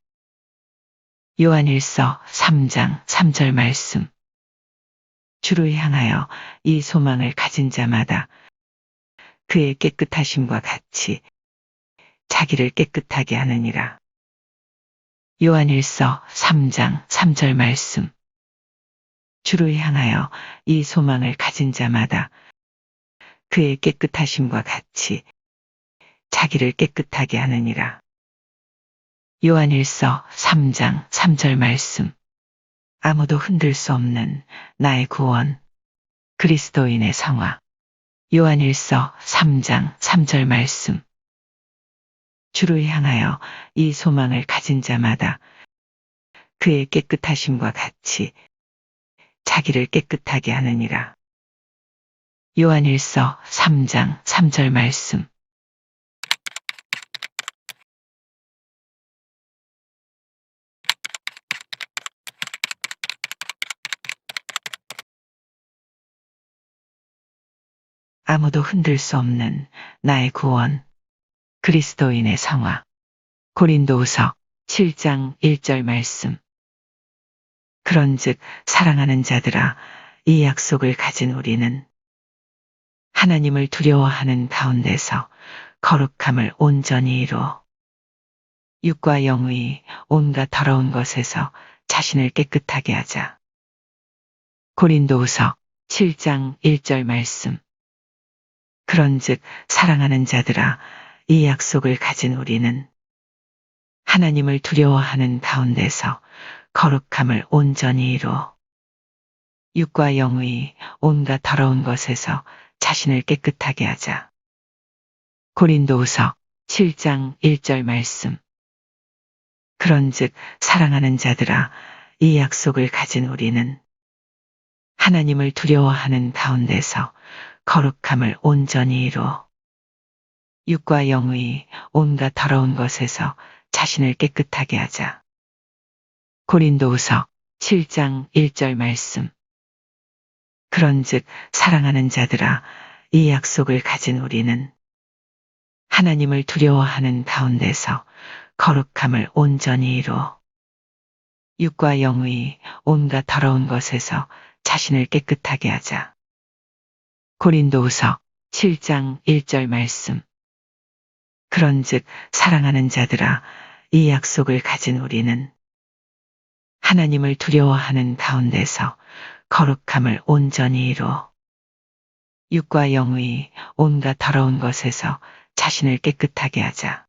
요한일서 3장 3절 말씀. 주를 향하여 이 소망을 가진 자마다 그의 깨끗하심과 같이 자기를 깨끗하게 하느니라. 요한일서 3장 3절 말씀. 주를 향하여 이 소망을 가진 자마다 그의 깨끗하심과 같이 자기를 깨끗하게 하느니라. 요한일서 3장 3절 말씀. 아무도 흔들 수 없는 나의 구원. 그리스도인의 성화. 요한일서 3장 3절 말씀. 주를 향하여 이 소망을 가진 자마다 그의 깨끗하심과 같이 자기를 깨끗하게 하느니라. 요한일서 3장 3절 말씀. 아무도 흔들 수 없는 나의 구원. 그리스도인의 성화. 고린도후서 7장 1절 말씀. 그런즉 사랑하는 자들아, 이 약속을 가진 우리는 하나님을 두려워하는 가운데서 거룩함을 온전히 이루어 육과 영의 온갖 더러운 것에서 자신을 깨끗하게 하자. 고린도후서 7장 1절 말씀. 그런즉 사랑하는 자들아, 이 약속을 가진 우리는 하나님을 두려워하는 가운데서 거룩함을 온전히 이루어 육과 영의 온갖 더러운 것에서 자신을 깨끗하게 하자. 고린도후서 7장 1절 말씀. 그런즉 사랑하는 자들아, 이 약속을 가진 우리는 하나님을 두려워하는 가운데서 거룩함을 온전히 이루어 육과 영의 온갖 더러운 것에서 자신을 깨끗하게 하자. 고린도후서 7장 1절 말씀. 그런즉 사랑하는 자들아, 이 약속을 가진 우리는 하나님을 두려워하는 가운데서 거룩함을 온전히 이루어 육과 영의 온갖 더러운 것에서 자신을 깨끗하게 하자. 고린도후서 7장 1절 말씀. 그런즉 사랑하는 자들아, 이 약속을 가진 우리는 하나님을 두려워하는 가운데서 거룩함을 온전히 이루어 육과 영의 온갖 더러운 것에서 자신을 깨끗하게 하자.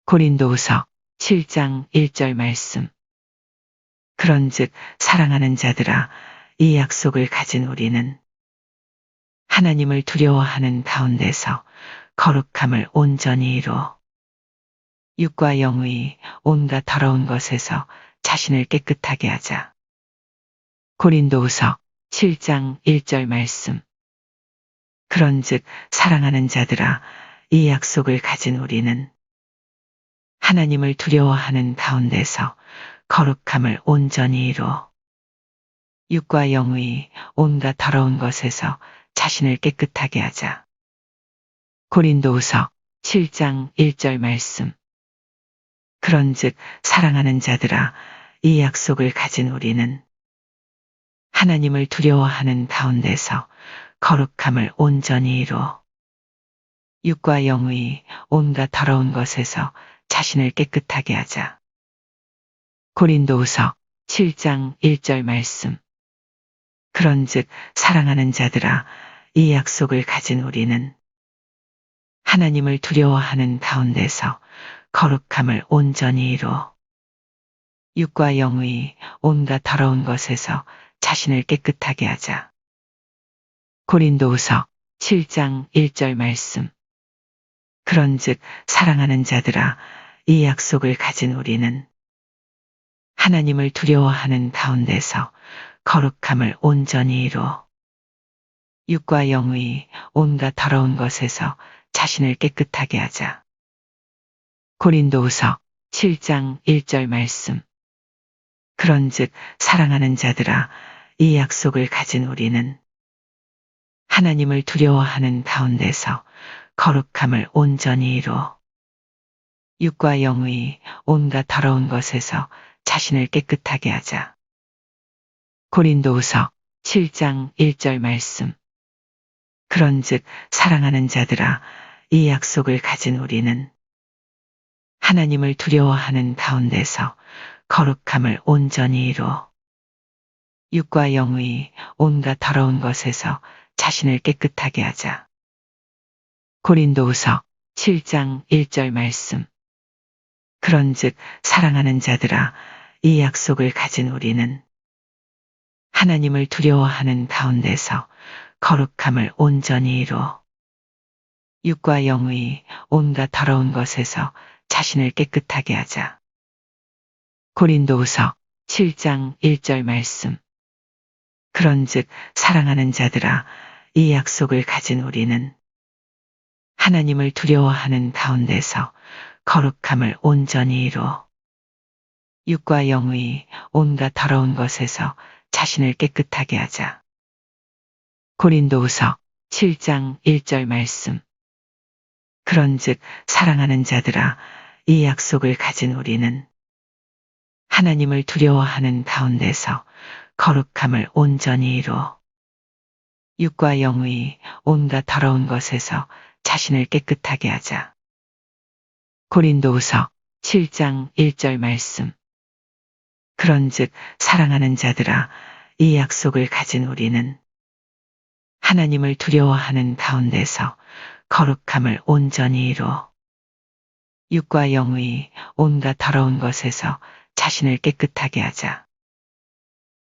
고린도후서 7장 1절 말씀. 그런즉 사랑하는 자들아, 이 약속을 가진 우리는 하나님을 두려워하는 가운데서 거룩함을 온전히 이루어 육과 영의 온갖 더러운 것에서 자신을 깨끗하게 하자. 고린도후서 7장 1절 말씀. 그런즉 사랑하는 자들아, 이 약속을 가진 우리는 하나님을 두려워하는 가운데서 거룩함을 온전히 이루어 육과 영의 온갖 더러운 것에서 자신을 깨끗하게 하자. 고린도후서 7장 1절 말씀. 그런즉 사랑하는 자들아, 이 약속을 가진 우리는 하나님을 두려워하는 가운데서 거룩함을 온전히 이루어 육과 영의 온갖 더러운 것에서 자신을 깨끗하게 하자. 고린도후서 7장 1절 말씀. 그런즉 사랑하는 자들아, 이 약속을 가진 우리는 하나님을 두려워하는 가운데서 거룩함을 온전히 이루어 육과 영의 온갖 더러운 것에서 자신을 깨끗하게 하자. 고린도후서 7장 1절 말씀. 그런즉 사랑하는 자들아, 이 약속을 가진 우리는 하나님을 두려워하는 가운데서 거룩함을 온전히 이루어 육과 영의 온갖 더러운 것에서 자신을 깨끗하게 하자. 고린도후서 7장 1절 말씀. 그런즉 사랑하는 자들아, 이 약속을 가진 우리는 하나님을 두려워하는 가운데서 거룩함을 온전히 이루어 육과 영의 온갖 더러운 것에서 자신을 깨끗하게 하자. 고린도후서 7장 1절 말씀. 그런즉 사랑하는 자들아, 이 약속을 가진 우리는 하나님을 두려워하는 가운데서 거룩함을 온전히 이루어 육과 영의 온갖 더러운 것에서 자신을 깨끗하게 하자. 고린도후서 7장 1절 말씀. 그런즉 사랑하는 자들아, 이 약속을 가진 우리는 하나님을 두려워하는 가운데서 거룩함을 온전히 이루어 육과 영의 온갖 더러운 것에서 자신을 깨끗하게 하자. 고린도후서 7장 1절 말씀. 그런즉 사랑하는 자들아, 이 약속을 가진 우리는 하나님을 두려워하는 가운데서 거룩함을 온전히 이루어 육과 영의 온갖 더러운 것에서 자신을 깨끗하게 하자. 고린도후서 7장 1절 말씀. 그런즉 사랑하는 자들아, 이 약속을 가진 우리는 하나님을 두려워하는 가운데서 거룩함을 온전히 이루어 육과 영의 온갖 더러운 것에서 자신을 깨끗하게 하자. 고린도후서 7장 1절 말씀. 그런즉 사랑하는 자들아, 이 약속을 가진 우리는 하나님을 두려워하는 가운데서 거룩함을 온전히 이루어 육과 영의 온갖 더러운 것에서 자신을 깨끗하게 하자.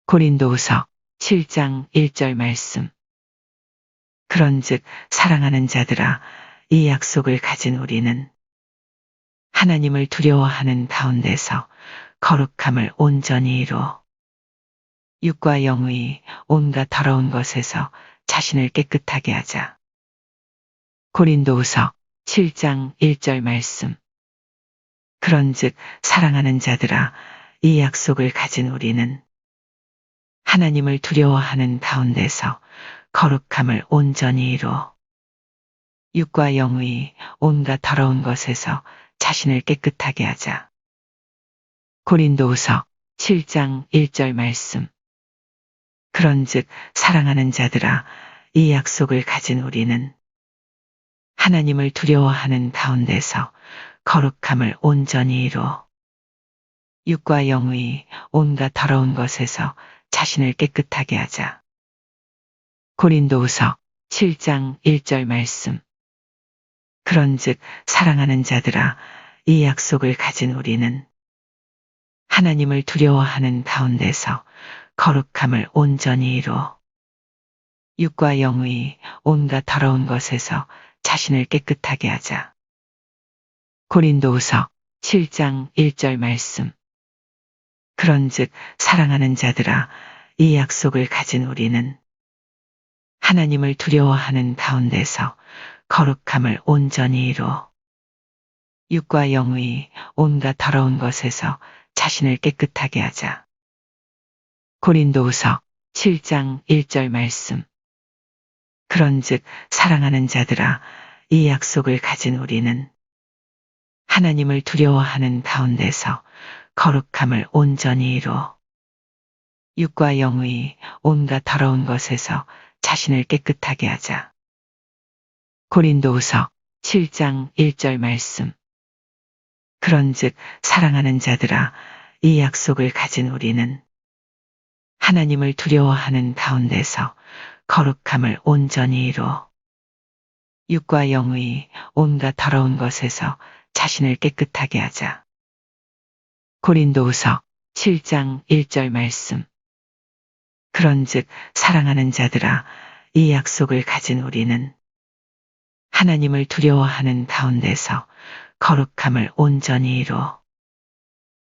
고린도후서 7장 1절 말씀. 그런즉 사랑하는 자들아, 이 약속을 가진 우리는 하나님을 두려워하는 가운데서 거룩함을 온전히 이루어 육과 영의 온갖 더러운 것에서 자신을 깨끗하게 하자. 고린도후서 7장 1절 말씀. 그런즉 사랑하는 자들아, 이 약속을 가진 우리는 하나님을 두려워하는 가운데서 거룩함을 온전히 이루어 육과 영의 온갖 더러운 것에서 자신을 깨끗하게 하자. 고린도후서 7장 1절 말씀. 그런즉 사랑하는 자들아, 이 약속을 가진 우리는 하나님을 두려워하는 가운데서 거룩함을 온전히 이루어 육과 영의 온갖 더러운 것에서 자신을 깨끗하게 하자. 고린도후서 7장 1절 말씀. 그런즉 사랑하는 자들아, 이 약속을 가진 우리는 하나님을 두려워하는 가운데서 거룩함을 온전히 이루어 육과 영의 온갖 더러운 것에서 자신을 깨끗하게 하자. 고린도후서 7장 1절 말씀. 그런즉 사랑하는 자들아, 이 약속을 가진 우리는 하나님을 두려워하는 가운데서 거룩함을 온전히 이루어 육과 영의 온갖 더러운 것에서 자신을 깨끗하게 하자. 고린도후서 7장 1절 말씀. 그런즉 사랑하는 자들아, 이 약속을 가진 우리는 하나님을 두려워하는 가운데서 거룩함을 온전히 이루어 육과 영의 온갖 더러운 것에서 자신을 깨끗하게 하자. 고린도후서 7장 1절 말씀. 그런즉 사랑하는 자들아, 이 약속을 가진 우리는 하나님을 두려워하는 가운데서 거룩함을 온전히 이루어 육과 영의 온갖 더러운 것에서 자신을 깨끗하게 하자. 고린도후서 7장 1절 말씀. 그런즉 사랑하는 자들아, 이 약속을 가진 우리는 하나님을 두려워하는 가운데서 거룩함을 온전히 이루어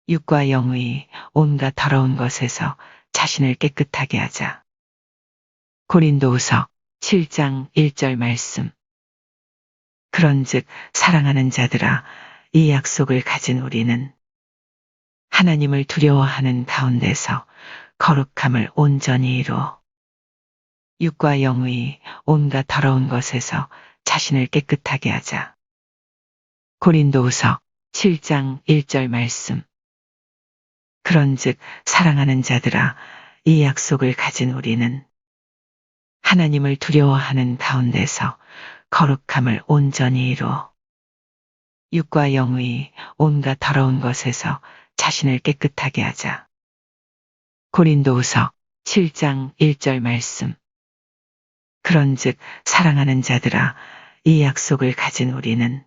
육과 영의 온갖 더러운 것에서 자신을 깨끗하게 하자. 고린도후서 7장 1절 말씀. 그런즉 사랑하는 자들아, 이 약속을 가진 우리는 하나님을 두려워하는 가운데서 거룩함을 온전히 이루어 육과 영의 온갖 더러운 것에서 자신을 깨끗하게 하자. 고린도후서 7장 1절 말씀. 그런즉 사랑하는 자들아, 이 약속을 가진 우리는 하나님을 두려워하는 가운데서 거룩함을 온전히 이루어 육과 영의 온갖 더러운 것에서 자신을 깨끗하게 하자. 고린도후서 7장 1절 말씀. 그런즉 사랑하는 자들아, 이 약속을 가진 우리는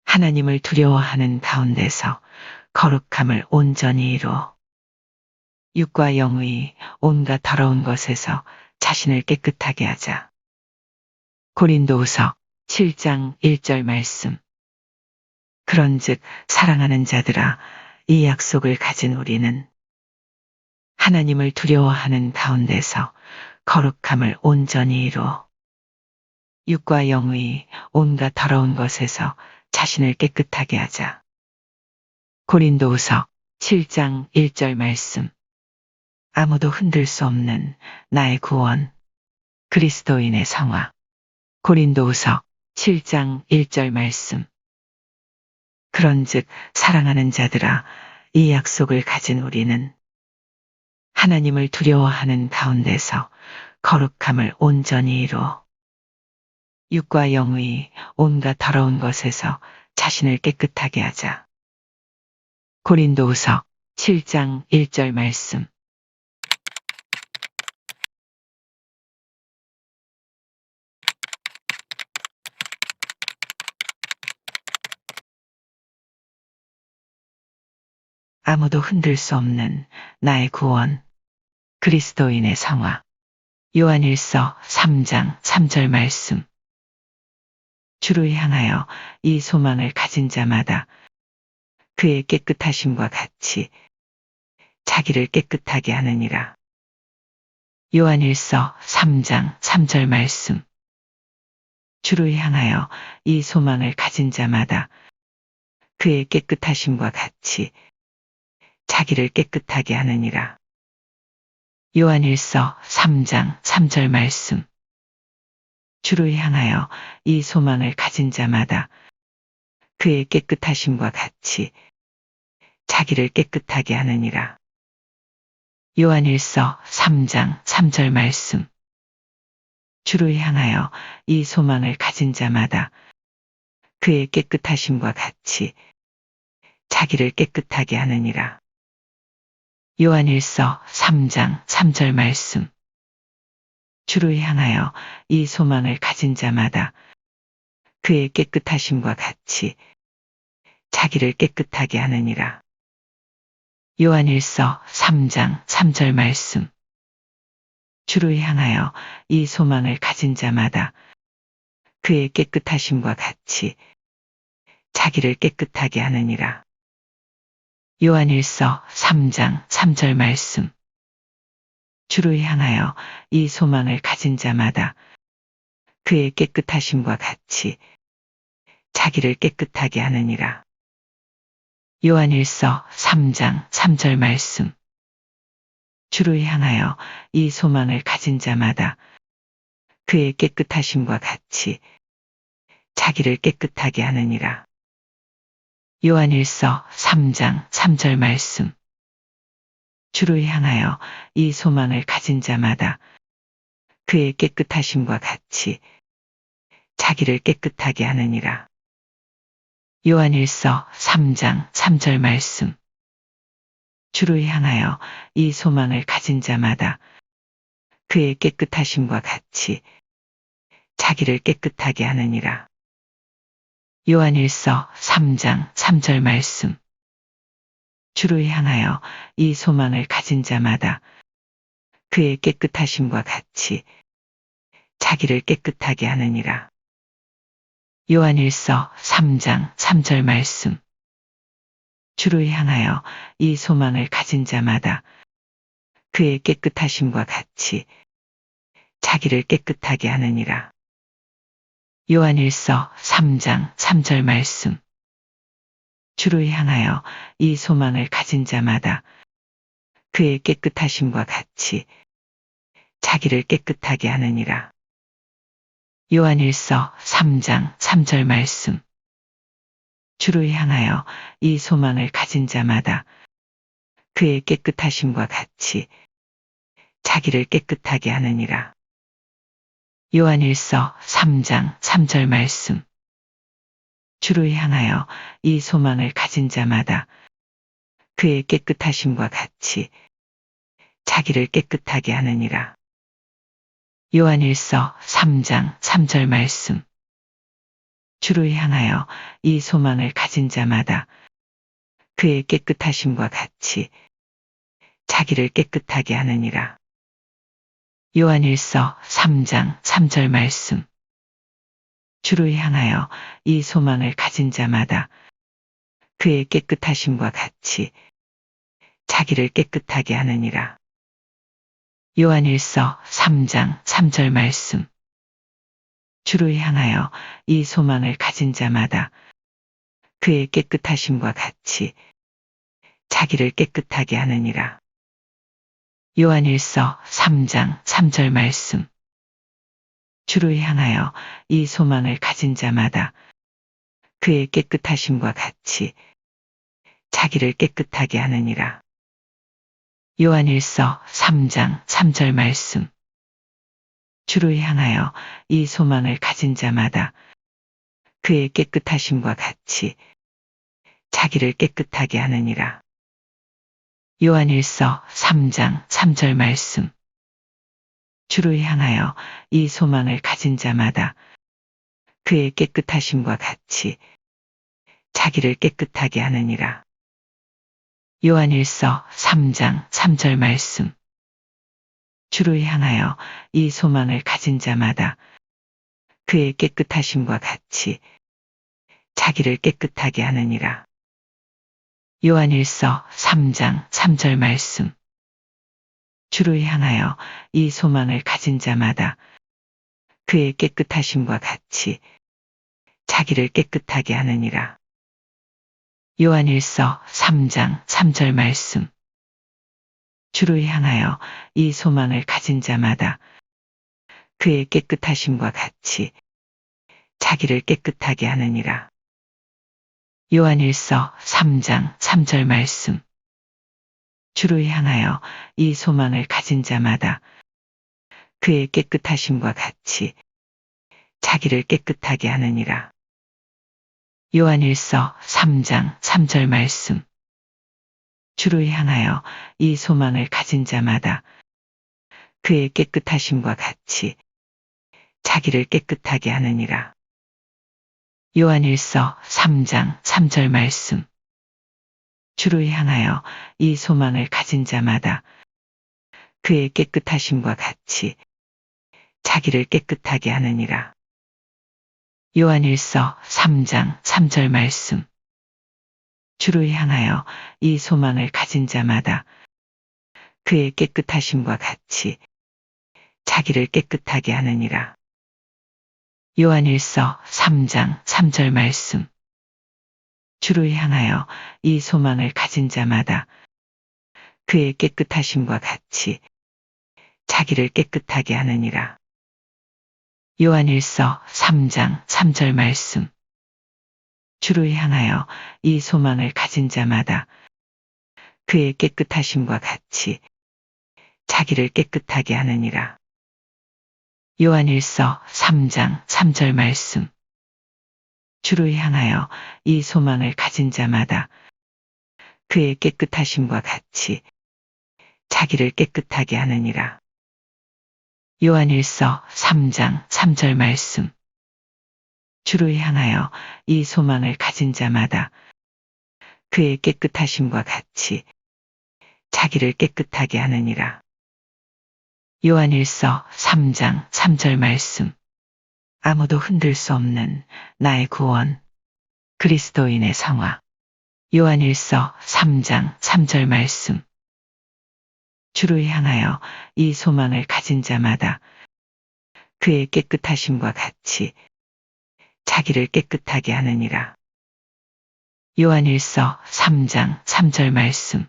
하나님을 두려워하는 가운데서 거룩함을 온전히 이루어 육과 영의 온갖 더러운 것에서 자신을 깨끗하게 하자. 고린도후서 7장 1절 말씀. 그런즉 사랑하는 자들아, 이 약속을 가진 우리는 하나님을 두려워하는 가운데서 거룩함을 온전히 이루어 육과 영의 온갖 더러운 것에서 자신을 깨끗하게 하자. 고린도후서 7장 1절 말씀. 아무도 흔들 수 없는 나의 구원, 그리스도인의 성화. 고린도후서 7장 1절 말씀. 그런즉 사랑하는 자들아, 이 약속을 가진 우리는 하나님을 두려워하는 가운데서 거룩함을 온전히 이루어 육과 영의 온갖 더러운 것에서 자신을 깨끗하게 하자. 고린도후서 7장 1절 말씀. 아무도 흔들 수 없는 나의 구원, 그리스도인의 성화. 요한일서 3장 3절 말씀. 주를 향하여 이 소망을 가진 자마다 그의 깨끗하심과 같이 자기를 깨끗하게 하느니라. 요한일서 3장 3절 말씀. 주를 향하여 이 소망을 가진 자마다 그의 깨끗하심과 같이 자기를 깨끗하게 하느니라. 요한일서 3장 3절 말씀. 주를 향하여 이 소망을 가진 자마다 그의 깨끗하심과 같이 자기를 깨끗하게 하느니라. 요한일서 3장 3절 말씀. 주를 향하여 이 소망을 가진 자마다 그의 깨끗하심과 같이 자기를 깨끗하게 하느니라. 요한일서 3장 3절 말씀. 주를 향하여 이 소망을 가진 자마다 그의 깨끗하심과 같이 자기를 깨끗하게 하느니라. 요한일서 3장 3절 말씀. 주를 향하여 이 소망을 가진 자마다 그의 깨끗하심과 같이 자기를 깨끗하게 하느니라. 요한일서 3장 3절 말씀. 주를 향하여 이 소망을 가진 자마다 그의 깨끗하심과 같이 자기를 깨끗하게 하느니라. 요한일서 3장 3절 말씀. 주를 향하여 이 소망을 가진 자마다 그의 깨끗하심과 같이 자기를 깨끗하게 하느니라. 요한일서 3장 3절 말씀. 주를 향하여 이 소망을 가진 자마다 그의 깨끗하심과 같이 자기를 깨끗하게 하느니라. 요한일서 3장 3절 말씀. 주를 향하여 이 소망을 가진 자마다 그의 깨끗하심과 같이 자기를 깨끗하게 하느니라. 요한일서 3장 3절 말씀. 주를 향하여 이 소망을 가진 자마다 그의 깨끗하심과 같이 자기를 깨끗하게 하느니라. 요한일서 3장 3절 말씀. 주를 향하여 이 소망을 가진 자마다 그의 깨끗하심과 같이 자기를 깨끗하게 하느니라. 요한일서 3장 3절 말씀. 주를 향하여 이 소망을 가진 자마다 그의 깨끗하심과 같이 자기를 깨끗하게 하느니라. 요한일서 3장 3절 말씀. 주를 향하여 이 소망을 가진 자마다 그의 깨끗하심과 같이 자기를 깨끗하게 하느니라. 요한일서 3장 3절 말씀. 주를 향하여 이 소망을 가진 자마다 그의 깨끗하심과 같이 자기를 깨끗하게 하느니라. 요한일서 3장 3절 말씀. 주를 향하여 이 소망을 가진 자마다 그의 깨끗하심과 같이 자기를 깨끗하게 하느니라. 요한일서 3장 3절 말씀. 주를 향하여 이 소망을 가진 자마다 그의 깨끗하심과 같이 자기를 깨끗하게 하느니라. 요한일서 3장 3절 말씀. 주를 향하여 이 소망을 가진 자마다 그의 깨끗하심과 같이 자기를 깨끗하게 하느니라. 요한일서 3장 3절 말씀. 주를 향하여 이 소망을 가진 자마다 그의 깨끗하심과 같이 자기를 깨끗하게 하느니라. 요한일서 3장 3절 말씀. 주를 향하여 이 소망을 가진 자마다 그의 깨끗하심과 같이 자기를 깨끗하게 하느니라. 요한일서 3장 3절 말씀. 주를 향하여 이 소망을 가진 자마다 그의 깨끗하심과 같이 자기를 깨끗하게 하느니라. 요한일서 3장 3절 말씀. 주를 향하여 이 소망을 가진 자마다 그의 깨끗하심과 같이 자기를 깨끗하게 하느니라. 요한일서 3장 3절 말씀. 주를 향하여 이 소망을 가진 자마다 그의 깨끗하심과 같이 자기를 깨끗하게 하느니라. 요한일서 3장 3절 말씀. 주를 향하여 이 소망을 가진 자마다 그의 깨끗하심과 같이 자기를 깨끗하게 하느니라. 요한일서 3장 3절 말씀. 주를 향하여 이 소망을 가진 자마다 그의 깨끗하심과 같이 자기를 깨끗하게 하느니라. 요한일서 3장 3절 말씀. 주를 향하여 이 소망을 가진 자마다 그의 깨끗하심과 같이 자기를 깨끗하게 하느니라. 요한일서 3장 3절 말씀. 주를 향하여 이 소망을 가진 자마다 그의 깨끗하심과 같이 자기를 깨끗하게 하느니라. 요한일서 3장 3절 말씀. 주를 향하여 이 소망을 가진 자마다 그의 깨끗하심과 같이 자기를 깨끗하게 하느니라. 요한일서 3장 3절 말씀. 주를 향하여 이 소망을 가진 자마다 그의 깨끗하심과 같이 자기를 깨끗하게 하느니라. 요한일서 3장 3절 말씀. 주를 향하여 이 소망을 가진 자마다 그의 깨끗하심과 같이 자기를 깨끗하게 하느니라. 요한일서 3장 3절 말씀. 주를 향하여 이 소망을 가진 자마다 그의 깨끗하심과 같이 자기를 깨끗하게 하느니라. 요한일서 3장 3절 말씀. 주를 향하여 이 소망을 가진 자마다 그의 깨끗하심과 같이 자기를 깨끗하게 하느니라. 요한일서 3장 3절 말씀. 아무도 흔들 수 없는 나의 구원. 그리스도인의 성화. 요한일서 3장 3절 말씀. 주를 향하여 이 소망을 가진 자마다 그의 깨끗하심과 같이 자기를 깨끗하게 하느니라. 요한일서 3장 3절 말씀.